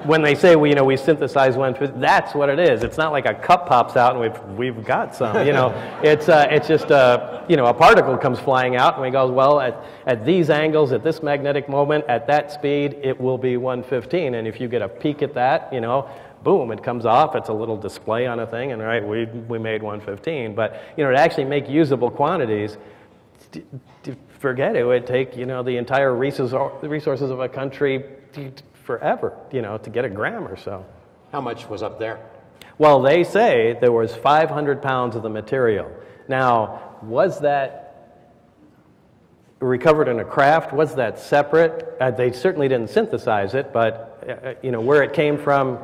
B: when they say, we synthesize 115, that's what it is. It's not like a cup pops out and we've got some, It's just, a particle comes flying out, and we go, well, at these angles, at this magnetic moment, at that speed, it will be 115. And if you get a peak at that, boom, it comes off, it's a little display on a thing, and right, we made 115. But, to actually make usable quantities, forget it, it would take, the entire resources of a country forever, to get a gram or so.
A: How much was up there?
B: Well, they say there was 500 pounds of the material. Now, was that recovered in a craft? Was that separate? They certainly didn't synthesize it, but, where it came from,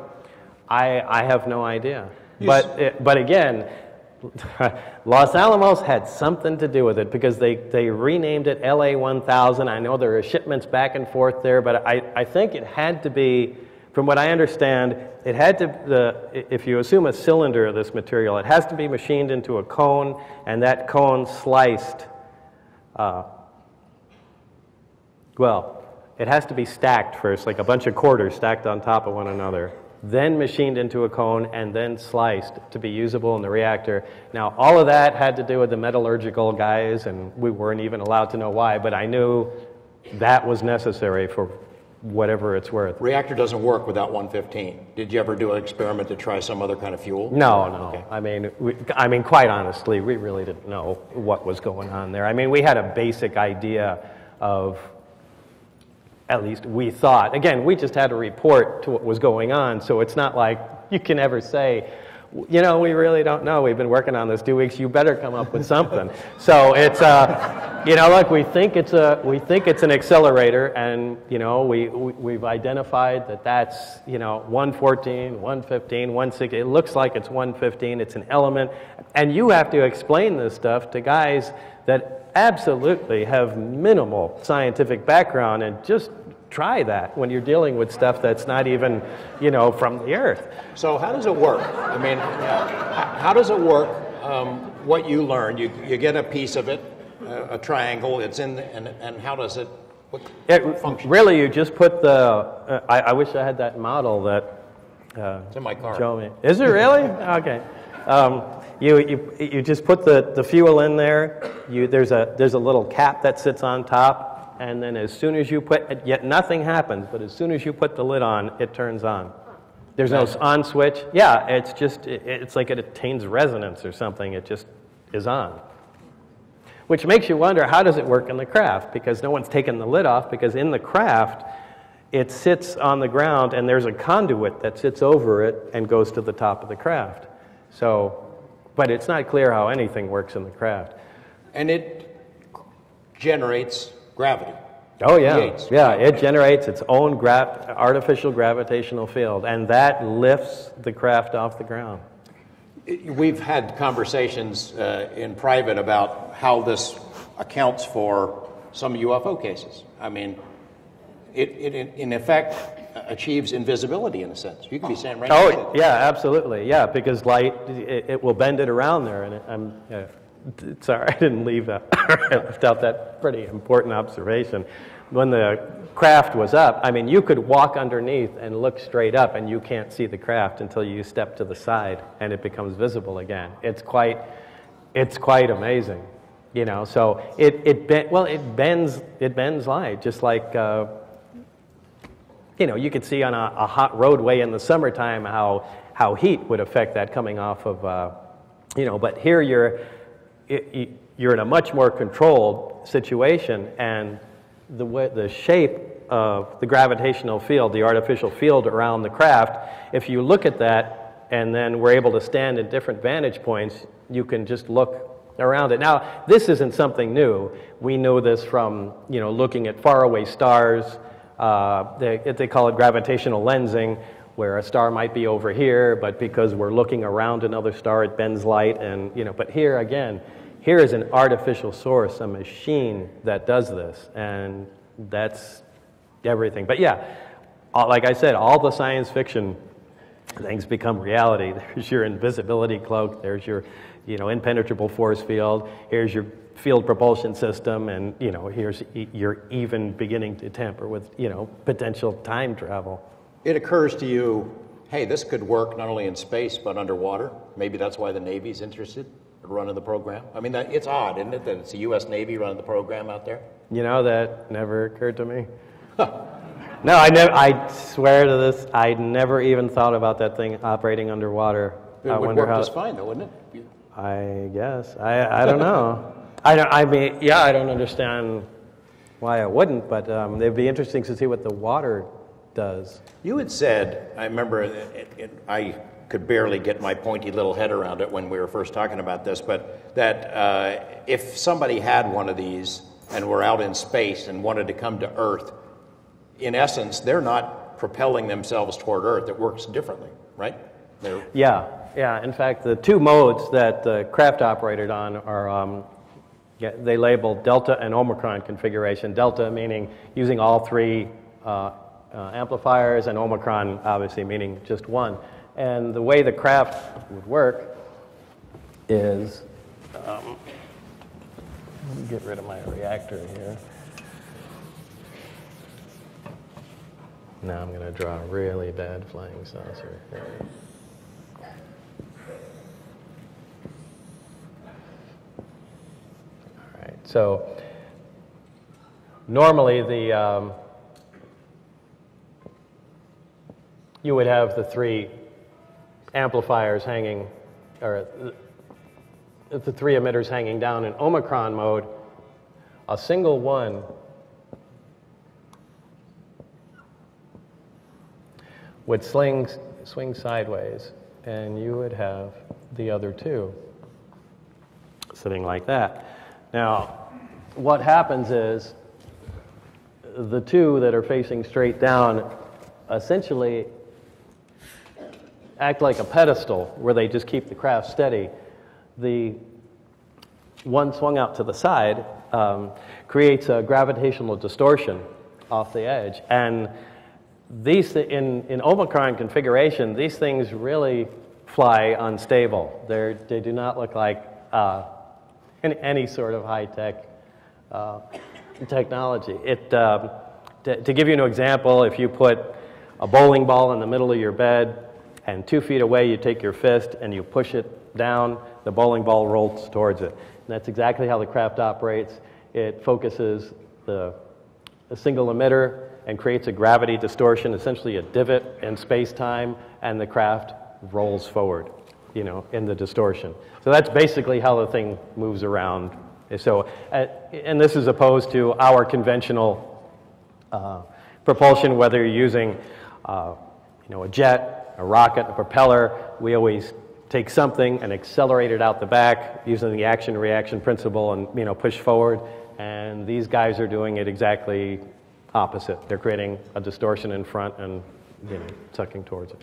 B: I have no idea. But again, Los Alamos had something to do with it, because they renamed it LA 1000. I know there are shipments back and forth there, but I think it had to be, from what I understand, it had to, if you assume a cylinder of this material, it has to be machined into a cone, and that cone sliced, it has to be stacked first, like a bunch of quarters stacked on top of one another, then machined into a cone, and then sliced to be usable in the reactor. Now, all of that had to do with the metallurgical guys, and we weren't even allowed to know why, but I knew that was necessary for whatever it's worth.
A: Reactor doesn't work without 115. Did you ever do an experiment to try some other kind of fuel?
B: No.
A: Okay.
B: I mean, quite honestly, we really didn't know what was going on there. I mean, we had a basic idea of, at least we thought. Again, we just had to report to what was going on, so it's not like you can ever say, you know, we really don't know. We've been working on this 2 weeks. You better come up with something. So it's, you know, look, we think it's an accelerator, and you know, we've identified that that's, you know, 114, 115, 160. It looks like it's 115. It's an element, and you have to explain this stuff to guys that absolutely have minimal scientific background, and just try that when you're dealing with stuff that's not even, you know, from the earth.
A: So how does it work? I mean, how does it work? What you learn, you get a piece of it, a triangle. It's in, and how does it function?
B: Really, you just put the. I wish I had that model that.
A: It's in my car.
B: Show me. Is it really? Okay. You just put the fuel in there. There's a little cap that sits on top. And then as soon as you put, yet nothing happens, but as soon as you put the lid on, it turns on. There's no on switch. Yeah, it's just, it's like it attains resonance or something. It just is on. Which makes you wonder, how does it work in the craft? Because no one's taken the lid off, because in the craft, it sits on the ground and there's a conduit that sits over it and goes to the top of the craft. So, but it's not clear how anything works in the craft.
A: And it generates gravity.
B: Oh yeah, yeah. It generates its own artificial gravitational field, and that lifts the craft off the ground.
A: We've had conversations in private about how this accounts for some UFO cases. I mean, it in effect achieves invisibility in a sense. You can be standing right next to it.
B: Oh yeah, absolutely, yeah. Because light, it will bend it around there, and sorry, I didn't leave that. I left out that pretty important observation. When the craft was up, I mean, you could walk underneath and look straight up, and you can't see the craft until you step to the side, and it becomes visible again. It's quite amazing, you know. So it bends light, just like you know, you could see on a hot roadway in the summertime how heat would affect that coming off of you know. But here you're in a much more controlled situation, and the shape of the gravitational field, the artificial field around the craft, if you look at that and then we're able to stand at different vantage points, you can just look around it. Now, this isn't something new. We know this from, you know, looking at faraway stars. They call it gravitational lensing, where a star might be over here, but because we're looking around another star, it bends light, and, you know, but here again, here is an artificial source, a machine that does this, and that's everything. But yeah, like I said, all the science fiction things become reality. There's your invisibility cloak, there's your, you know, impenetrable force field, here's your field propulsion system, and, you know, here's you're even beginning to tamper with, you know, potential time travel.
A: It occurs to you, hey, this could work not only in space but underwater. Maybe that's why the Navy's interested in running the program. I mean, it's odd, isn't it, that it's the U.S. Navy running the program out there?
B: You know, that never occurred to me. No, I swear to this, I never even thought about that thing operating underwater.
A: It would work just fine, though, wouldn't it?
B: I guess. I don't know. I mean, yeah, I don't understand why it wouldn't, but it'd be interesting to see what the water does.
A: You had said, I remember, I could barely get my pointy little head around it when we were first talking about this, but that if somebody had one of these and were out in space and wanted to come to Earth, in essence, they're not propelling themselves toward Earth. It works differently, right?
B: Yeah. In fact, the two modes that the craft operated on are, they labeled Delta and Omicron configuration. Delta meaning using all three amplifiers, and Omicron obviously meaning just one. And the way the craft would work is, let me get rid of my reactor here. Now I'm going to draw a really bad flying saucer here. All right, so normally the you would have the three amplifiers hanging, or the three emitters hanging down in Omicron mode. A single one would swing sideways, and you would have the other two sitting like that. Now, what happens is the two that are facing straight down essentially act like a pedestal where they just keep the craft steady. The one swung out to the side creates a gravitational distortion off the edge. And these in Omicron configuration, these things really fly unstable. They do not look like any sort of high-tech technology. To give you an example, if you put a bowling ball in the middle of your bed and 2 feet away you take your fist and you push it down, the bowling ball rolls towards it. And that's exactly how the craft operates. It focuses a single emitter and creates a gravity distortion, essentially a divot in space-time, and the craft rolls forward, in the distortion. So that's basically how the thing moves around. So, and this is opposed to our conventional propulsion, whether you're using, a jet, a rocket, a propeller. We always take something and accelerate it out the back using the action-reaction principle and, push forward. And these guys are doing it exactly opposite. They're creating a distortion in front and sucking towards it.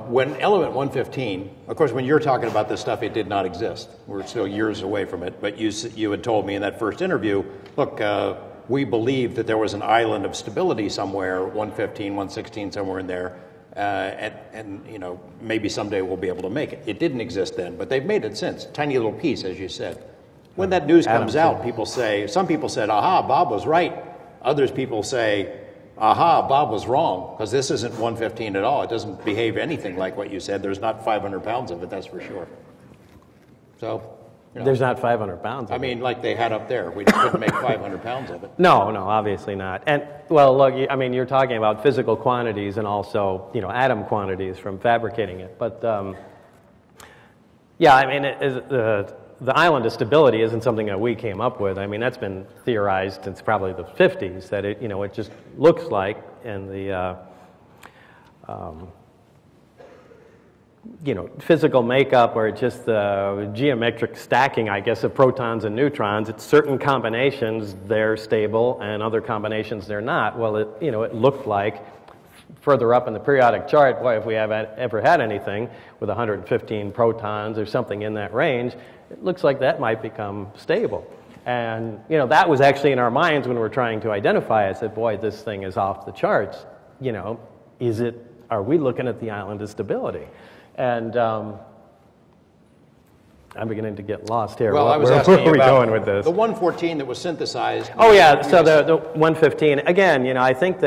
A: When element 115, of course, when you're talking about this stuff, it did not exist. We're still years away from it. But you had told me in that first interview, look, we believed that there was an island of stability somewhere, 115, 116, somewhere in there, and maybe someday we'll be able to make it. It didn't exist then, but they've made it since. Tiny little piece, as you said. When that news comes out, some people said, aha, Bob was right. Others people say, aha, Bob was wrong, because this isn't 115 at all. It doesn't behave anything like what you said. There's not 500 pounds of it, that's for sure. So,
B: there's not 500 pounds of it.
A: I mean, like they had up there. We couldn't make 500 pounds of it.
B: No, obviously not. And, well, look, you're talking about physical quantities and also, atom quantities from fabricating it. But, the island of stability isn't something that we came up with. I mean, that's been theorized since probably the 50s, that it just looks like in the, physical makeup or just the geometric stacking, I guess, of protons and neutrons. It's certain combinations, they're stable, and other combinations, they're not. Well, it looked like further up in the periodic chart, boy, if we have ever had anything with 115 protons or something in that range, it looks like that might become stable. And, that was actually in our minds when we were trying to identify it. I said, boy, this thing is off the charts. Are we looking at the island of stability? And I'm beginning to get lost here.
A: Well, I was asking
B: where are we going with this?
A: The 114 that was synthesized.
B: Oh, yeah, so the 115. Again, I think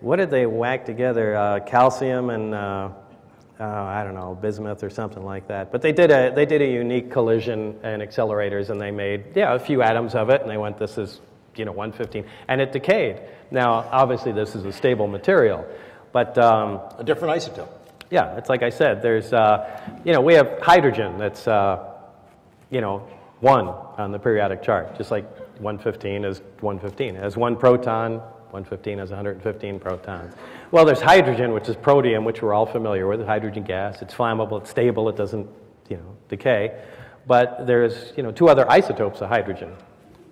B: what did they whack together? Calcium and I don't know, bismuth or something like that. But they did a unique collision and accelerators, and they made a few atoms of it, and they went, this is 115, and it decayed. Now, obviously, this is a stable material, but
A: a different isotope.
B: Yeah, it's like I said. There's we have hydrogen that's 1 on the periodic chart, just like 115 is 115. It has 1 proton. 115 has 115 protons. Well, there's hydrogen, which is protium, which we're all familiar with, hydrogen gas. It's flammable, it's stable, it doesn't, decay. But there's, 2 other isotopes of hydrogen.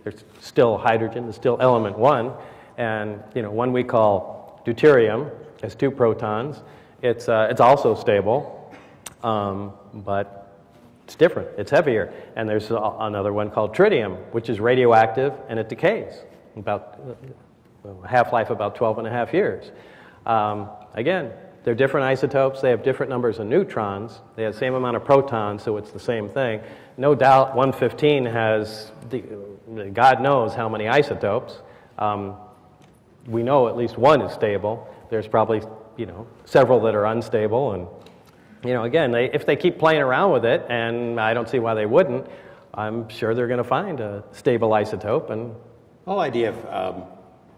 B: There's still hydrogen, there's still element 1, and, one we call deuterium has 2 protons. It's also stable, but it's different, it's heavier. And there's another one called tritium, which is radioactive, and it decays about half-life about 12 and a half years. Again, they're different isotopes. They have different numbers of neutrons. They have the same amount of protons, so it's the same thing. No doubt 115 has, God knows how many isotopes. We know at least 1 is stable. There's probably, several that are unstable. And, again, if they keep playing around with it, and I don't see why they wouldn't, I'm sure they're going to find a stable isotope. And
A: the whole idea of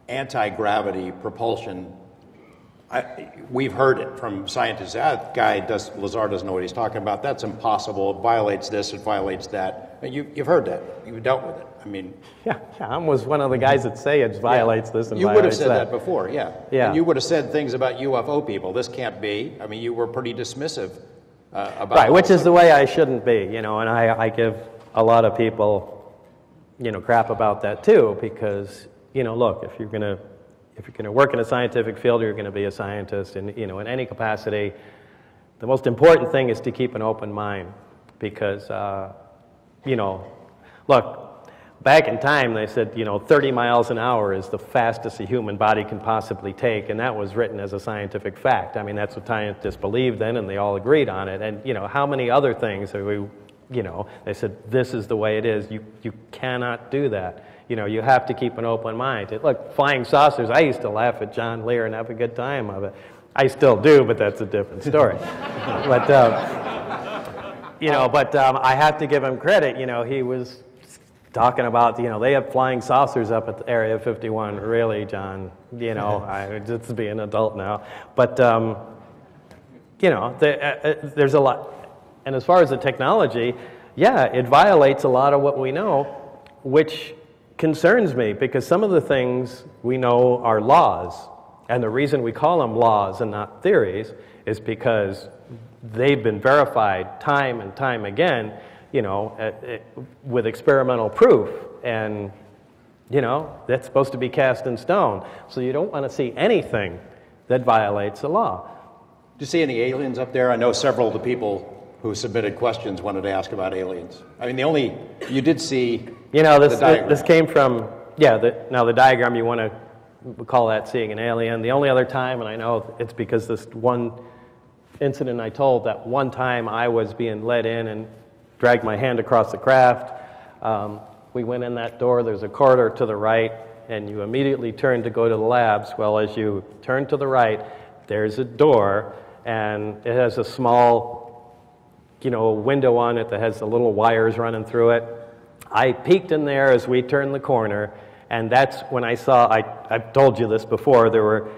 A: anti-gravity propulsion we've heard it from scientists. That guy, Lazar, doesn't know what he's talking about. That's impossible. It violates this. It violates that. And you've heard that. You've dealt with it. I mean,
B: yeah, I was one of the guys that say it violates this and
A: you would have said
B: that
A: before, yeah. And you would have said things about UFO people. This can't be. I mean, you were pretty dismissive about
B: right, which is the way I shouldn't be, and I give a lot of people, crap about that too, because, look, if you're gonna work in a scientific field, you're gonna be a scientist, and in any capacity, the most important thing is to keep an open mind, because, look, back in time, they said, 30 miles an hour is the fastest a human body can possibly take, and that was written as a scientific fact. I mean, that's what scientists believed then, and they all agreed on it. And, how many other things are we, they said, this is the way it is. You cannot do that. You have to keep an open mind. Look, flying saucers, I used to laugh at John Lear and have a good time of it. I still do, but that's a different story. But, I have to give him credit. He was talking about, they have flying saucers up at Area 51. Really, John? I just be an adult now. But, there's a lot. And as far as the technology, yeah, it violates a lot of what we know, which concerns me, because some of the things we know are laws. And the reason we call them laws and not theories is because they've been verified time and time again, with experimental proof, and, that's supposed to be cast in stone. So you don't want to see anything that violates the law.
A: Do you see any aliens up there? I know several of the people who submitted questions wanted to ask about aliens. I mean, you did see
B: this came from, now the diagram, you want to call that seeing an alien. The only other time, and I know it's because this one incident I told, that one time I was being let in and dragged my hand across the craft. We went in that door, there's a corridor to the right, and you immediately turn to go to the labs. Well, as you turn to the right, there's a door, and it has a small, window on it that has the little wires running through it. I peeked in there as we turned the corner, and that's when I saw, I've told you this before, there were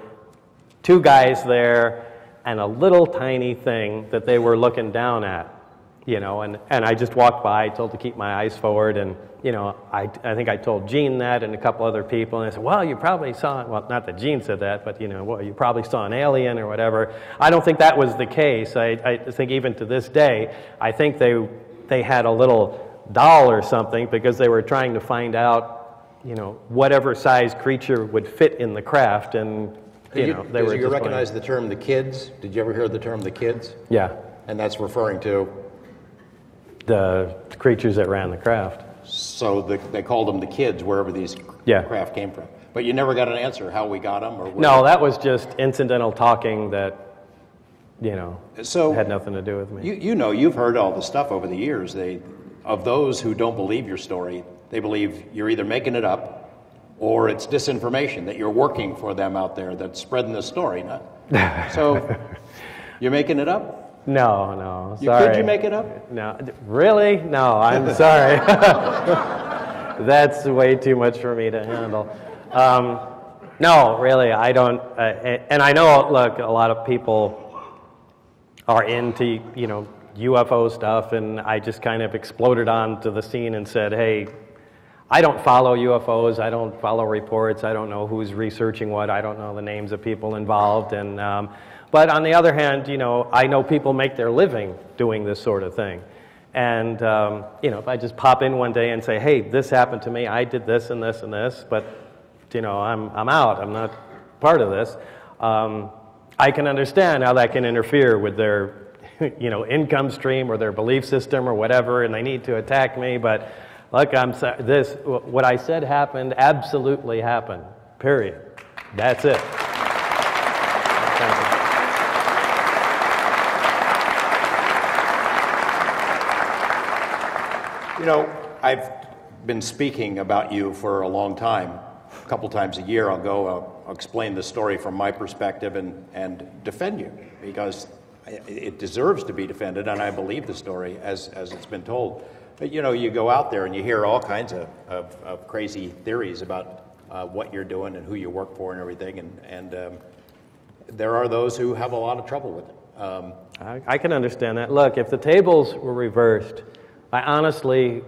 B: two guys there and a little tiny thing that they were looking down at. And I just walked by, told to keep my eyes forward, and, I think I told Gene that and a couple other people, and I said, well, you probably saw, well, not that Gene said that, but, well, you probably saw an alien or whatever. I don't think that was the case. I think even to this day, I think they had a little doll or something because they were trying to find out, whatever size creature would fit in the craft, and, they were.
A: You recognize the term the kids? Did you ever hear the term the kids?
B: Yeah.
A: And that's referring to?
B: The creatures that ran the craft.
A: So they called them the kids wherever these craft came from. But you never got an answer how we got them? Or
B: no, that was just incidental talking that, had nothing to do with me.
A: You've heard all the stuff over the years. Of those who don't believe your story, they believe you're either making it up or it's disinformation, that you're working for them out there that's spreading the story. So you're making it up?
B: No, sorry.
A: Could you make it up?
B: No, really? No, I'm sorry. That's way too much for me to handle. No, really, I don't. And I know, look, a lot of people are into, UFO stuff, and I just kind of exploded onto the scene and said, hey, I don't follow UFOs, I don't follow reports, I don't know who's researching what, I don't know the names of people involved, and but on the other hand, I know people make their living doing this sort of thing. And, if I just pop in one day and say, hey, this happened to me, I did this and this and this, but, I'm out, I'm not part of this, I can understand how that can interfere with their, income stream or their belief system or whatever, and they need to attack me, but look, what I said happened, absolutely happened, period. That's it. Thank you.
A: I've been speaking about you for a long time. A couple times a year I'll explain the story from my perspective and defend you, because it deserves to be defended, and I believe the story as it's been told. But you go out there and you hear all kinds of crazy theories about what you're doing and who you work for and everything, and there are those who have a lot of trouble with it.
B: I can understand that. Look, if the tables were reversed, I honestly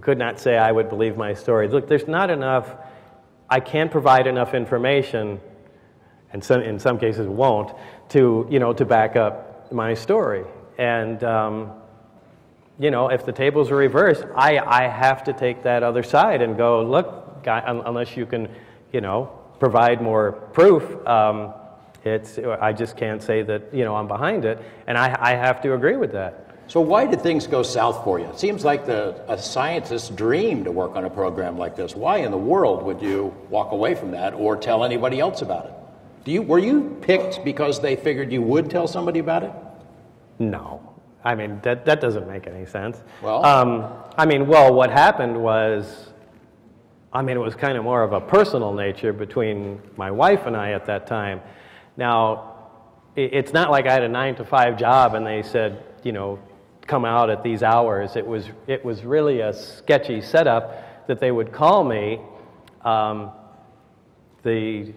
B: could not say I would believe my story. Look, there's not enough, I can't provide enough information, and in some cases won't, to back up my story. And, if the tables are reversed, I have to take that other side and go, look, guy, unless you can, provide more proof, I just can't say that, I'm behind it, and I have to agree with that.
A: So why did things go south for you? It seems like a scientist's dream to work on a program like this. Why in the world would you walk away from that or tell anybody else about it? Were you picked because they figured you would tell somebody about it?
B: No. I mean, that doesn't make any sense.
A: Well?
B: What happened was, it was kind of more of a personal nature between my wife and I at that time. Now, it's not like I had a 9-to-5 job and they said, come out at these hours. It was really a sketchy setup that they would call me. The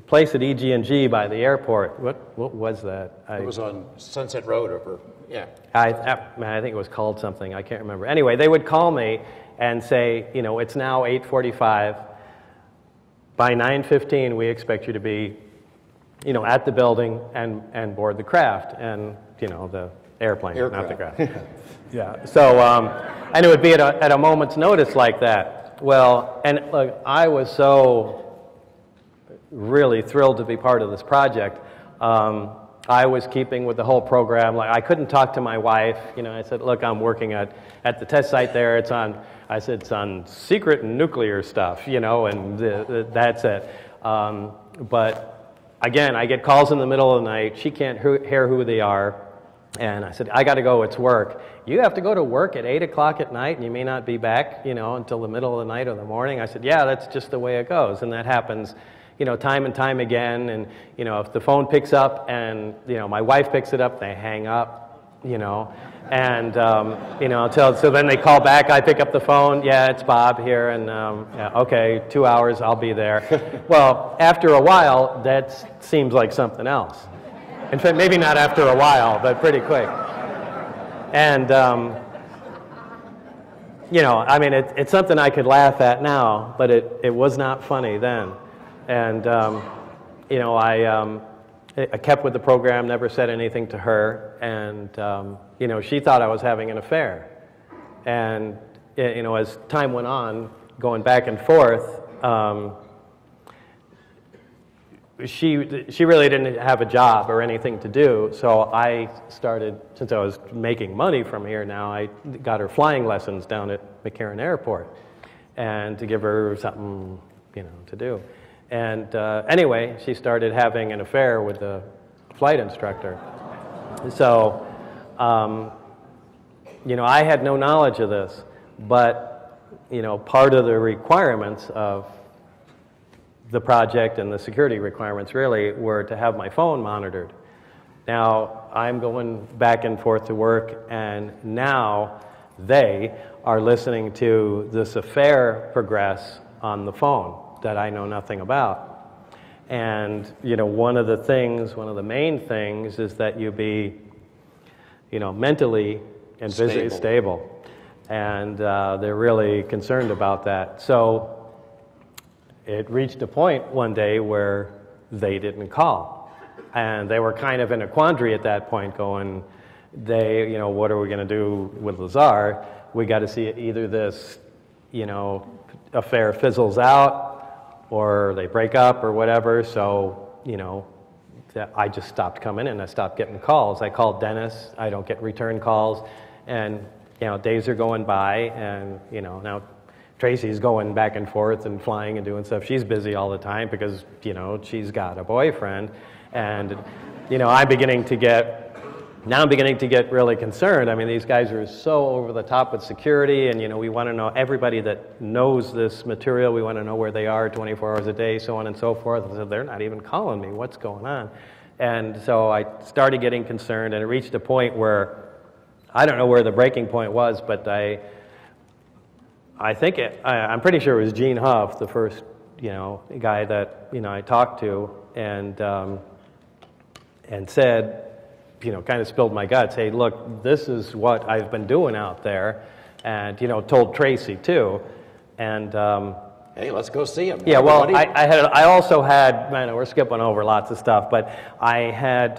B: place at EG&G by the airport, what was that?
A: It was on Sunset Road over, yeah.
B: I think it was called something, I can't remember. Anyway, they would call me and say, it's now 8:45. By 9:15, we expect you to be, at the building and board the craft and, the airplane, not the craft. Yeah. So, and it would be at a moment's notice like that. Well, and look, I was so really thrilled to be part of this project. I was keeping with the whole program. Like, I couldn't talk to my wife. I said, look, I'm working at the test site there. It's on secret nuclear stuff, and that's it. But again, I get calls in the middle of the night. She can't hear who they are. And I said, I got to go, it's work. You have to go to work at 8 o'clock at night and you may not be back, until the middle of the night or the morning. I said, yeah, that's just the way it goes. And that happens, time and time again. And, if the phone picks up and, my wife picks it up, they hang up, and, so then they call back, I pick up the phone, yeah, it's Bob here, and, yeah, okay, 2 hours, I'll be there. Well, after a while, that seems like something else. In fact, maybe not after a while, but pretty quick. And, it's something I could laugh at now, but it was not funny then. And, I kept with the program, never said anything to her, and, she thought I was having an affair. And, as time went on, going back and forth, she really didn't have a job or anything to do, so I started, since I was making money from here now, I got her flying lessons down at McCarran Airport, and to give her something, to do. And anyway, she started having an affair with the flight instructor. So, I had no knowledge of this, but, part of the requirements of the project and the security requirements really were to have my phone monitored. Now, I'm going back and forth to work, and now they are listening to this affair progress on the phone that I know nothing about. And, one of the main things is that you be, mentally and physically stable. And they're really concerned about that. So it reached a point one day where they didn't call. And they were kind of in a quandary at that point going, what are we going to do with Lazar? We got to see either this, affair fizzles out or they break up or whatever. So, I just stopped coming in. I stopped getting calls. I called Dennis. I don't get return calls. And, days are going by and, now Tracy's going back and forth and flying and doing stuff. She's busy all the time because, she's got a boyfriend. And, I'm beginning to get really concerned. I mean, these guys are so over the top with security, and, we want to know everybody that knows this material. We want to know where they are 24 hours a day, so on and so forth. And so they're not even calling me. What's going on? And so I started getting concerned, and it reached a point where, I don't know where the breaking point was, but I'm pretty sure it was Gene Huff, the first, guy that, I talked to, and and said, you know, kind of spilled my guts. Hey, look, this is what I've been doing out there, and, you know, told Tracy too, and
A: hey, let's go see him.
B: yeah, well, I also had, I know we're skipping over lots of stuff, but I had,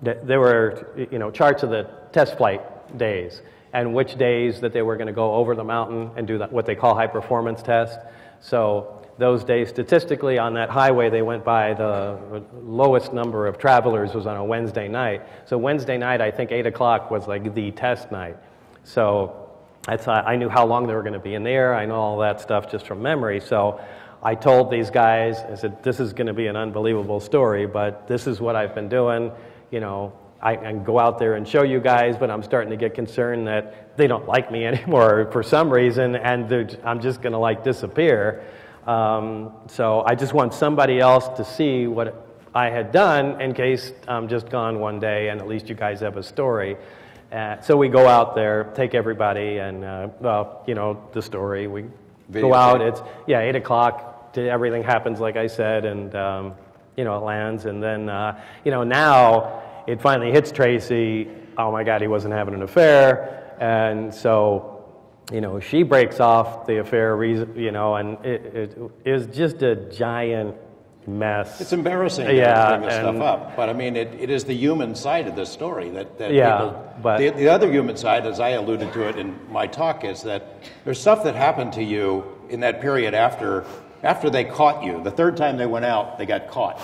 B: there were, you know, charts of the test flight days and which days that they were going to go over the mountain and do what they call high performance test. So those days, statistically, on that highway they went by, the lowest number of travelers was on a Wednesday night. So Wednesday night, I think 8 o'clock was like the test night. So I knew how long they were going to be in the air. I know all that stuff just from memory. So I told these guys, I said, this is going to be an unbelievable story, but this is what I've been doing. You know, I can go out there and show you guys, but I'm starting to get concerned that they don't like me anymore for some reason, and I'm just going to like disappear. So I just want somebody else to see what I had done in case I'm just gone one day, and at least you guys have a story. So we go out there, take everybody, and well, you know the story. We go out. It's 8 o'clock. Everything happens like I said, and you know it lands. And then you know now it finally hits Tracy. Oh my God, he wasn't having an affair, and so you know she breaks off the affair. You know, and it is just a giant mess.
A: It's embarrassing to bring this stuff up, but I mean, it is the human side of this story that people,
B: but
A: the other human side, as I alluded to it in my talk, is that there's stuff that happened to you in that period after they caught you. The third time they went out, they got caught.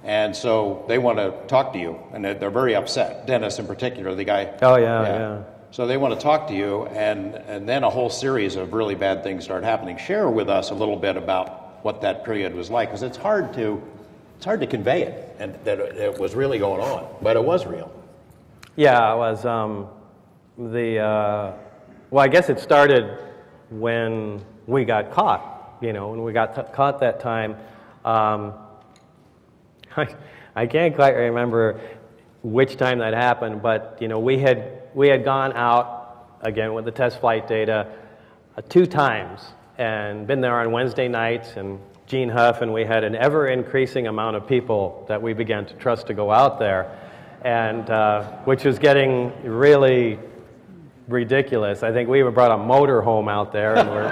A: And so they want to talk to you, and they're very upset. Dennis in particular, the guy.
B: Oh, yeah.
A: So they want to talk to you, and then a whole series of really bad things start happening. Share with us a little bit about what that period was like, because it's hard to convey it, and that it was really going on, but it was real. Yeah,
B: it was well, I guess it started when we got caught. You know, when we got caught that time. I can't quite remember which time that happened, but you know, we had gone out again with the test flight data 2 times. And been there on Wednesday nights, and Gene Huff, and we had an ever-increasing amount of people that we began to trust to go out there, and which was getting really ridiculous. I think we even brought a motor home out there, and we're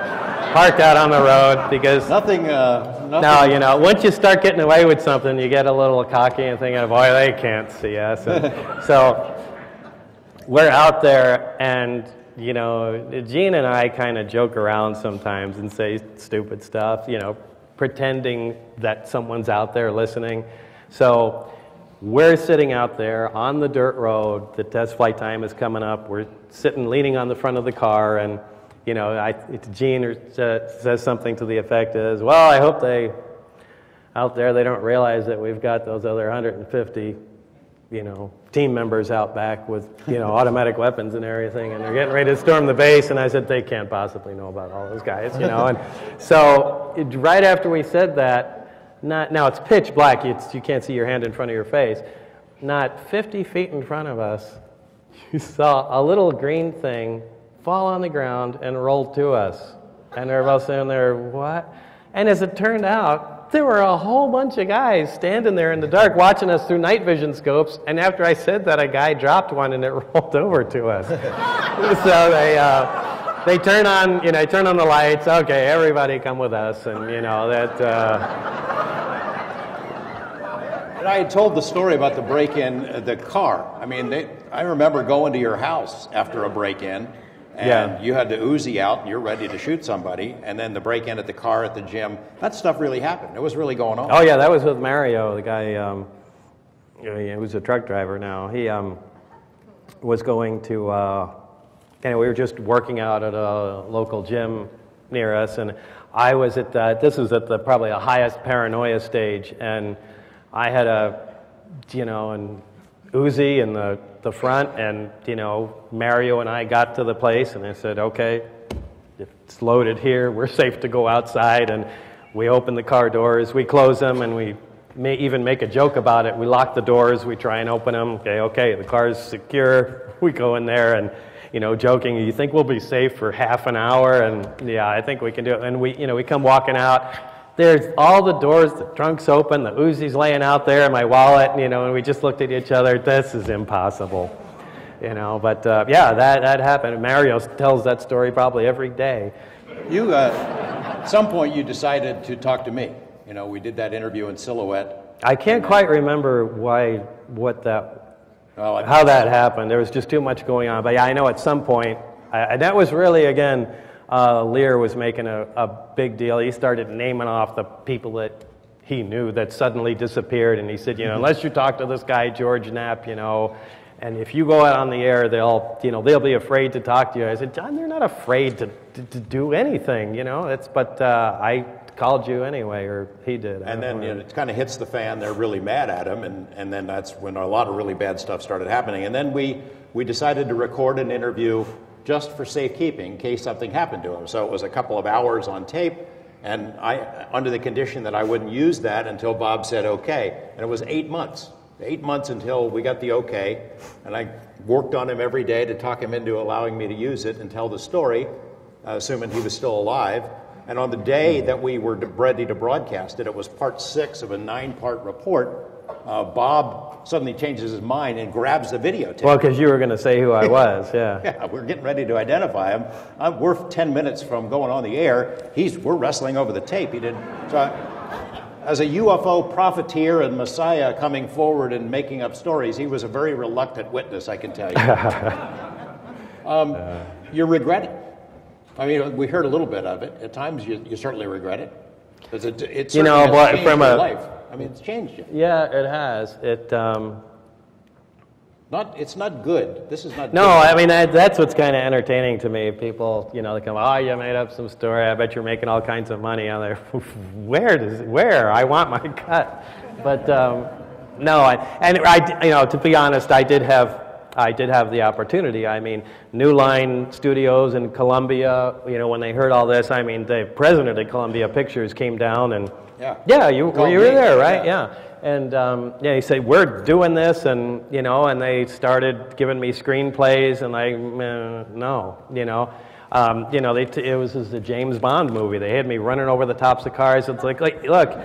B: parked out on the road because
A: nothing.
B: No, you know, once you start getting away with something, you get a little cocky and thinking, boy, they can't see us. And so we're out there, and you know, Gene and I kind of joke around sometimes and say stupid stuff, you know, pretending that someone's out there listening. So we're sitting out there on the dirt road. The test flight time is coming up. We're sitting, leaning on the front of the car, and, you know, Gene says something to the effect is, well, I hope out there they don't realize that we've got those other 150 you know, team members out back with, you know, automatic weapons and everything, and they're getting ready to storm the base, and I said, they can't possibly know about all those guys, you know, and so right after we said that, now it's pitch black, you can't see your hand in front of your face, not 50 feet in front of us, you saw a little green thing fall on the ground and roll to us, and they're both sitting there, what? And as it turned out, there were a whole bunch of guys standing there in the dark watching us through night vision scopes, and after I said that, a guy dropped one and it rolled over to us. So they turn on, you know, turn on the lights, okay, everybody come with us, and you know, that...
A: And I had told the story about the break-in, the car. I mean, I remember going to your house after a break-in, and you had the Uzi out, and you're ready to shoot somebody, and then the break-in at the car at the gym. That stuff really happened. It was really going on.
B: Oh, yeah, that was with Mario, the guy who's a truck driver now. He was going to, we were just working out at a local gym near us, and I was at this was at probably the highest paranoia stage, and I had an Uzi in the front, and, you know, Mario and I got to the place, and I said, okay, it's loaded here, we're safe to go outside, and we open the car doors, we close them, and we may even make a joke about it. We lock the doors, we try and open them, okay, the car's secure, we go in there, and, you know, joking, you think we'll be safe for half an hour? And, yeah, I think we can do it. And we come walking out, there's all the doors, the trunk's open, the Uzi's laying out there, and my wallet, and we just looked at each other. This is impossible, But yeah, that happened. Mario tells that story probably every day.
A: You, at some point, you decided to talk to me. We did that interview in Silhouette.
B: I can't quite remember how that happened. There was just too much going on. But yeah, I know at some point, that was really, again, Lear was making a big deal. He started naming off the people that he knew that suddenly disappeared, and he said, unless you talk to this guy George Knapp, and if you go out on the air, they'll be afraid to talk to you. I said, John, they're not afraid to do anything, But I called you anyway, or he did.
A: And then it kind of hits the fan. They're really mad at him, and then that's when a lot of really bad stuff started happening. And then we decided to record an interview just for safekeeping in case something happened to him. So it was a couple of hours on tape, and under the condition that I wouldn't use that until Bob said okay. And it was 8 months. 8 months until we got the okay, and I worked on him every day to talk him into allowing me to use it and tell the story, assuming he was still alive. And on the day that we were ready to broadcast it, it was part 6 of a 9-part report. Bob suddenly changes his mind and grabs the videotape.
B: Well, because you were going to say who I was, yeah.
A: Yeah, we're getting ready to identify him. We're 10 minutes from going on the air. We're wrestling over the tape. He did. As a UFO profiteer and messiah coming forward and making up stories, he was a very reluctant witness, I can tell you. You regret it. I mean, we heard a little bit of it. At times, you certainly regret it. It certainly has changed your life. I mean, it's changed you.
B: Yeah, it has.
A: It's not good. This is not
B: No,
A: good.
B: I mean, that's what's kind of entertaining to me. People, they come, oh, you made up some story. I bet you're making all kinds of money. I'm like, where? I want my cut. But no, to be honest, I did have the opportunity. I mean, New Line Studios in Columbia, when they heard all this, I mean, the president of Columbia Pictures came down and, you were there, right? Yeah. And he said, we're doing this, and and they started giving me screenplays, and no, it was a James Bond movie. They had me running over the tops of cars. It's like look,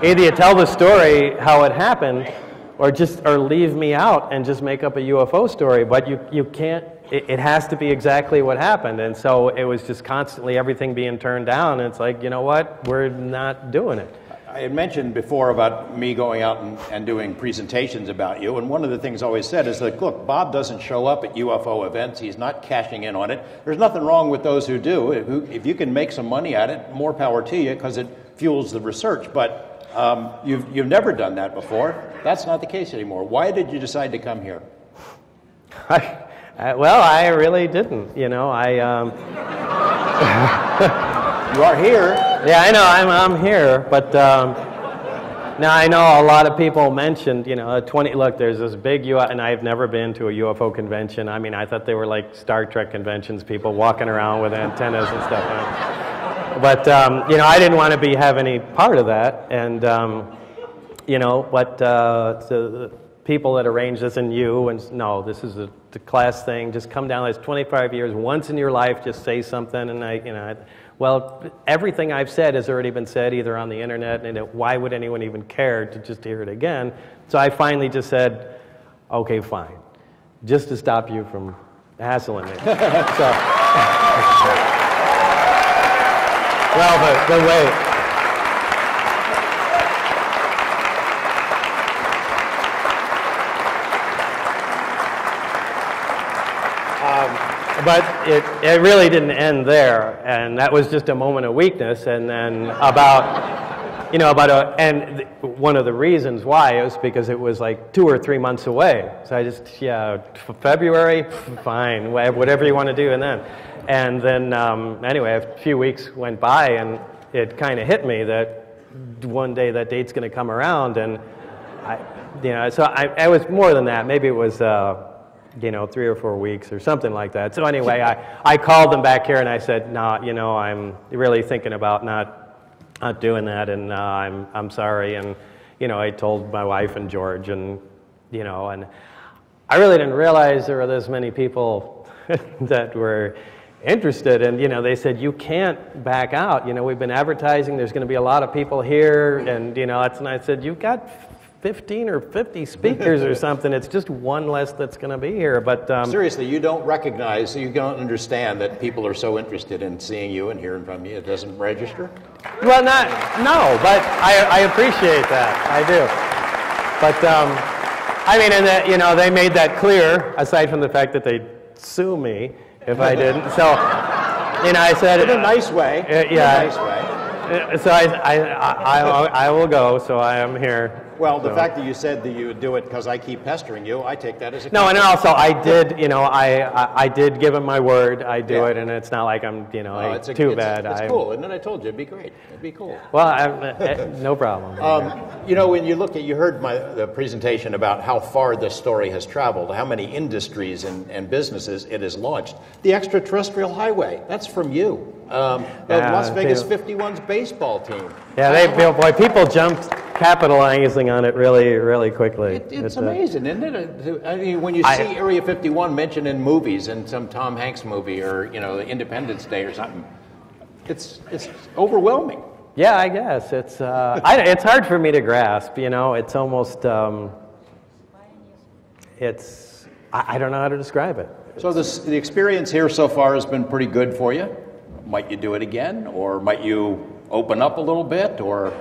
B: either you tell the story how it happened, or leave me out and just make up a UFO story. But you can't. It has to be exactly what happened. And so it was just constantly everything being turned down. And it's like, you know what? We're not doing it.
A: I had mentioned before about me going out and doing presentations about you, and one of the things I always said is that, look, Bob doesn't show up at UFO events. He's not cashing in on it. There's nothing wrong with those who do. If you can make some money at it, more power to you, because it fuels the research. But you've never done that before. That's not the case anymore. Why did you decide to come here?
B: Well, I really didn't. You
A: are here.
B: Yeah, I know, I'm here, but now I know a lot of people mentioned, look, there's this big UFO, and I've never been to a UFO convention. I mean, I thought they were like Star Trek conventions, people walking around with antennas and stuff. But, I didn't want to have any part of that, and, the people that arranged this, and no, this is the class thing, just come down, it's 25 years, once in your life, just say something, and well, everything I've said has already been said either on the internet, and why would anyone even care to just hear it again? So I finally just said, okay, fine, just to stop you from hassling me. Well, but wait. But it really didn't end there, and that was just a moment of weakness. And then and one of the reasons why was because it was like 2 or 3 months away. So I just, February, fine, whatever you want to do, and then anyway, a few weeks went by, and it kind of hit me that one day that date's going to come around, and so I was more than that. Maybe it was. 3 or 4 weeks or something like that. So anyway, I called them back here and I said, no, I'm really thinking about not doing that, and I'm sorry. And I told my wife and George, and and I really didn't realize there were this many people that were interested, and they said, you can't back out. We've been advertising. There's going to be a lot of people here, and and I said, you've got 15 or 50 speakers or something. It's just one less that's going to be here. But
A: seriously, you don't recognize, you don't understand that people are so interested in seeing you and hearing from you. It doesn't register?
B: Well, no, but I appreciate that. I do. But I mean, and that, they made that clear. Aside from the fact that they'd sue me if I didn't. So, I said
A: in a nice way.
B: Yeah.
A: In a nice way.
B: So I will go. So I am here.
A: Well, the fact that you said that you would do it because I keep pestering you, I take that as a
B: no, and also I did, I did give him my word. I do it, and it's not like I'm, too bad.
A: It's cool, and then I told you it'd be great. It'd be cool.
B: Well, no problem.
A: When you look at, you heard the presentation about how far this story has traveled, how many industries and businesses it has launched. The extraterrestrial highway, that's from you. The Las Vegas 51's baseball team.
B: Yeah, people jumped capitalizing on it really, really quickly.
A: It's amazing, isn't it? I mean, when you see Area 51 mentioned in movies, in some Tom Hanks movie, or Independence Day or something, it's overwhelming.
B: Yeah, I guess it's it's hard for me to grasp. It's almost I don't know how to describe it. So
A: the experience here so far has been pretty good for you. Might you do it again, or might you open up a little bit, or?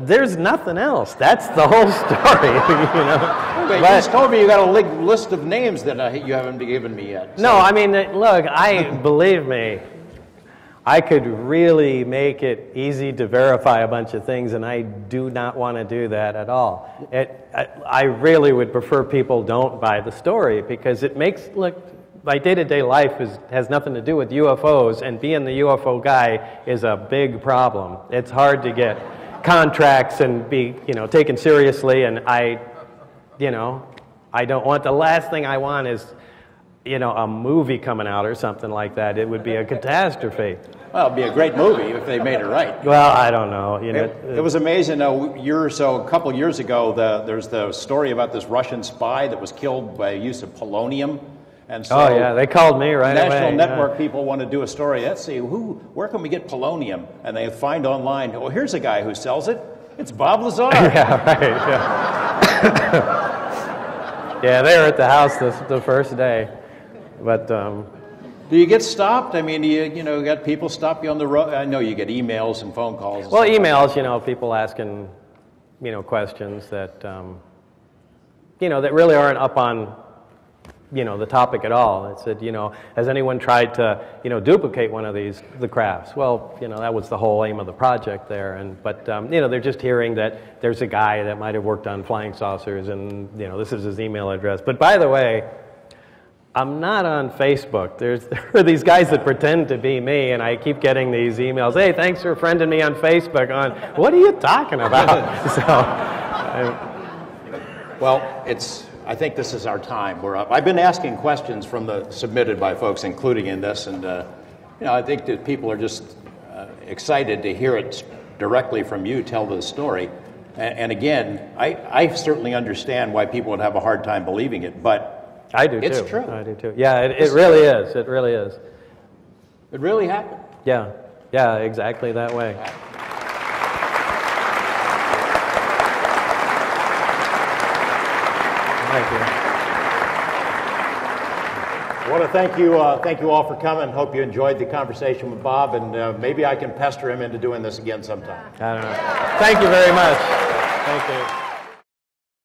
B: There's nothing else. That's the whole story,
A: But you just told me you got a list of names that you haven't given me yet. So.
B: No, I mean, look, believe me, I could really make it easy to verify a bunch of things, and I do not want to do that at all. I really would prefer people don't buy the story, because it makes, my day-to-day life has nothing to do with UFOs, and being the UFO guy is a big problem. It's hard to get contracts and be, taken seriously, and I don't want, the last thing I want is, a movie coming out or something like that. It would be a catastrophe.
A: Well, it'd be a great movie if they made it right.
B: Well, I don't know.
A: It was amazing. A couple years ago, there's the story about this Russian spy that was killed by use of polonium. And so
B: they called me right away.
A: National Network people want to do a story. Let's see, where can we get polonium? And they find online, here's a guy who sells it. It's Bob Lazar.
B: Yeah, right. Yeah, they were at the house the first day. But
A: do you get stopped? I mean, do you got people stop you on the road? I know you get emails and phone calls.
B: Well, emails, people asking, questions that, that really aren't up on, the topic at all. It said, has anyone tried to, duplicate one of the crafts? Well, that was the whole aim of the project there. But they're just hearing that there's a guy that might have worked on flying saucers, and, this is his email address. But by the way, I'm not on Facebook. There are these guys that pretend to be me, and I keep getting these emails. Hey, thanks for friending me on Facebook. What are you talking about?
A: I think this is our time. We're up. I've been asking questions submitted by folks, including in this, and I think that people are just excited to hear it directly from you tell the story. And again, I certainly understand why people would have a hard time believing it, but
B: I do too.
A: It's true.
B: I do too. Yeah, it really is. It really is.
A: It really happened.
B: Yeah, exactly that way. Thank you.
A: I want to thank you all for coming. Hope you enjoyed the conversation with Bob, and maybe I can pester him into doing this again sometime.
B: I don't know. Thank you very much. Thank you.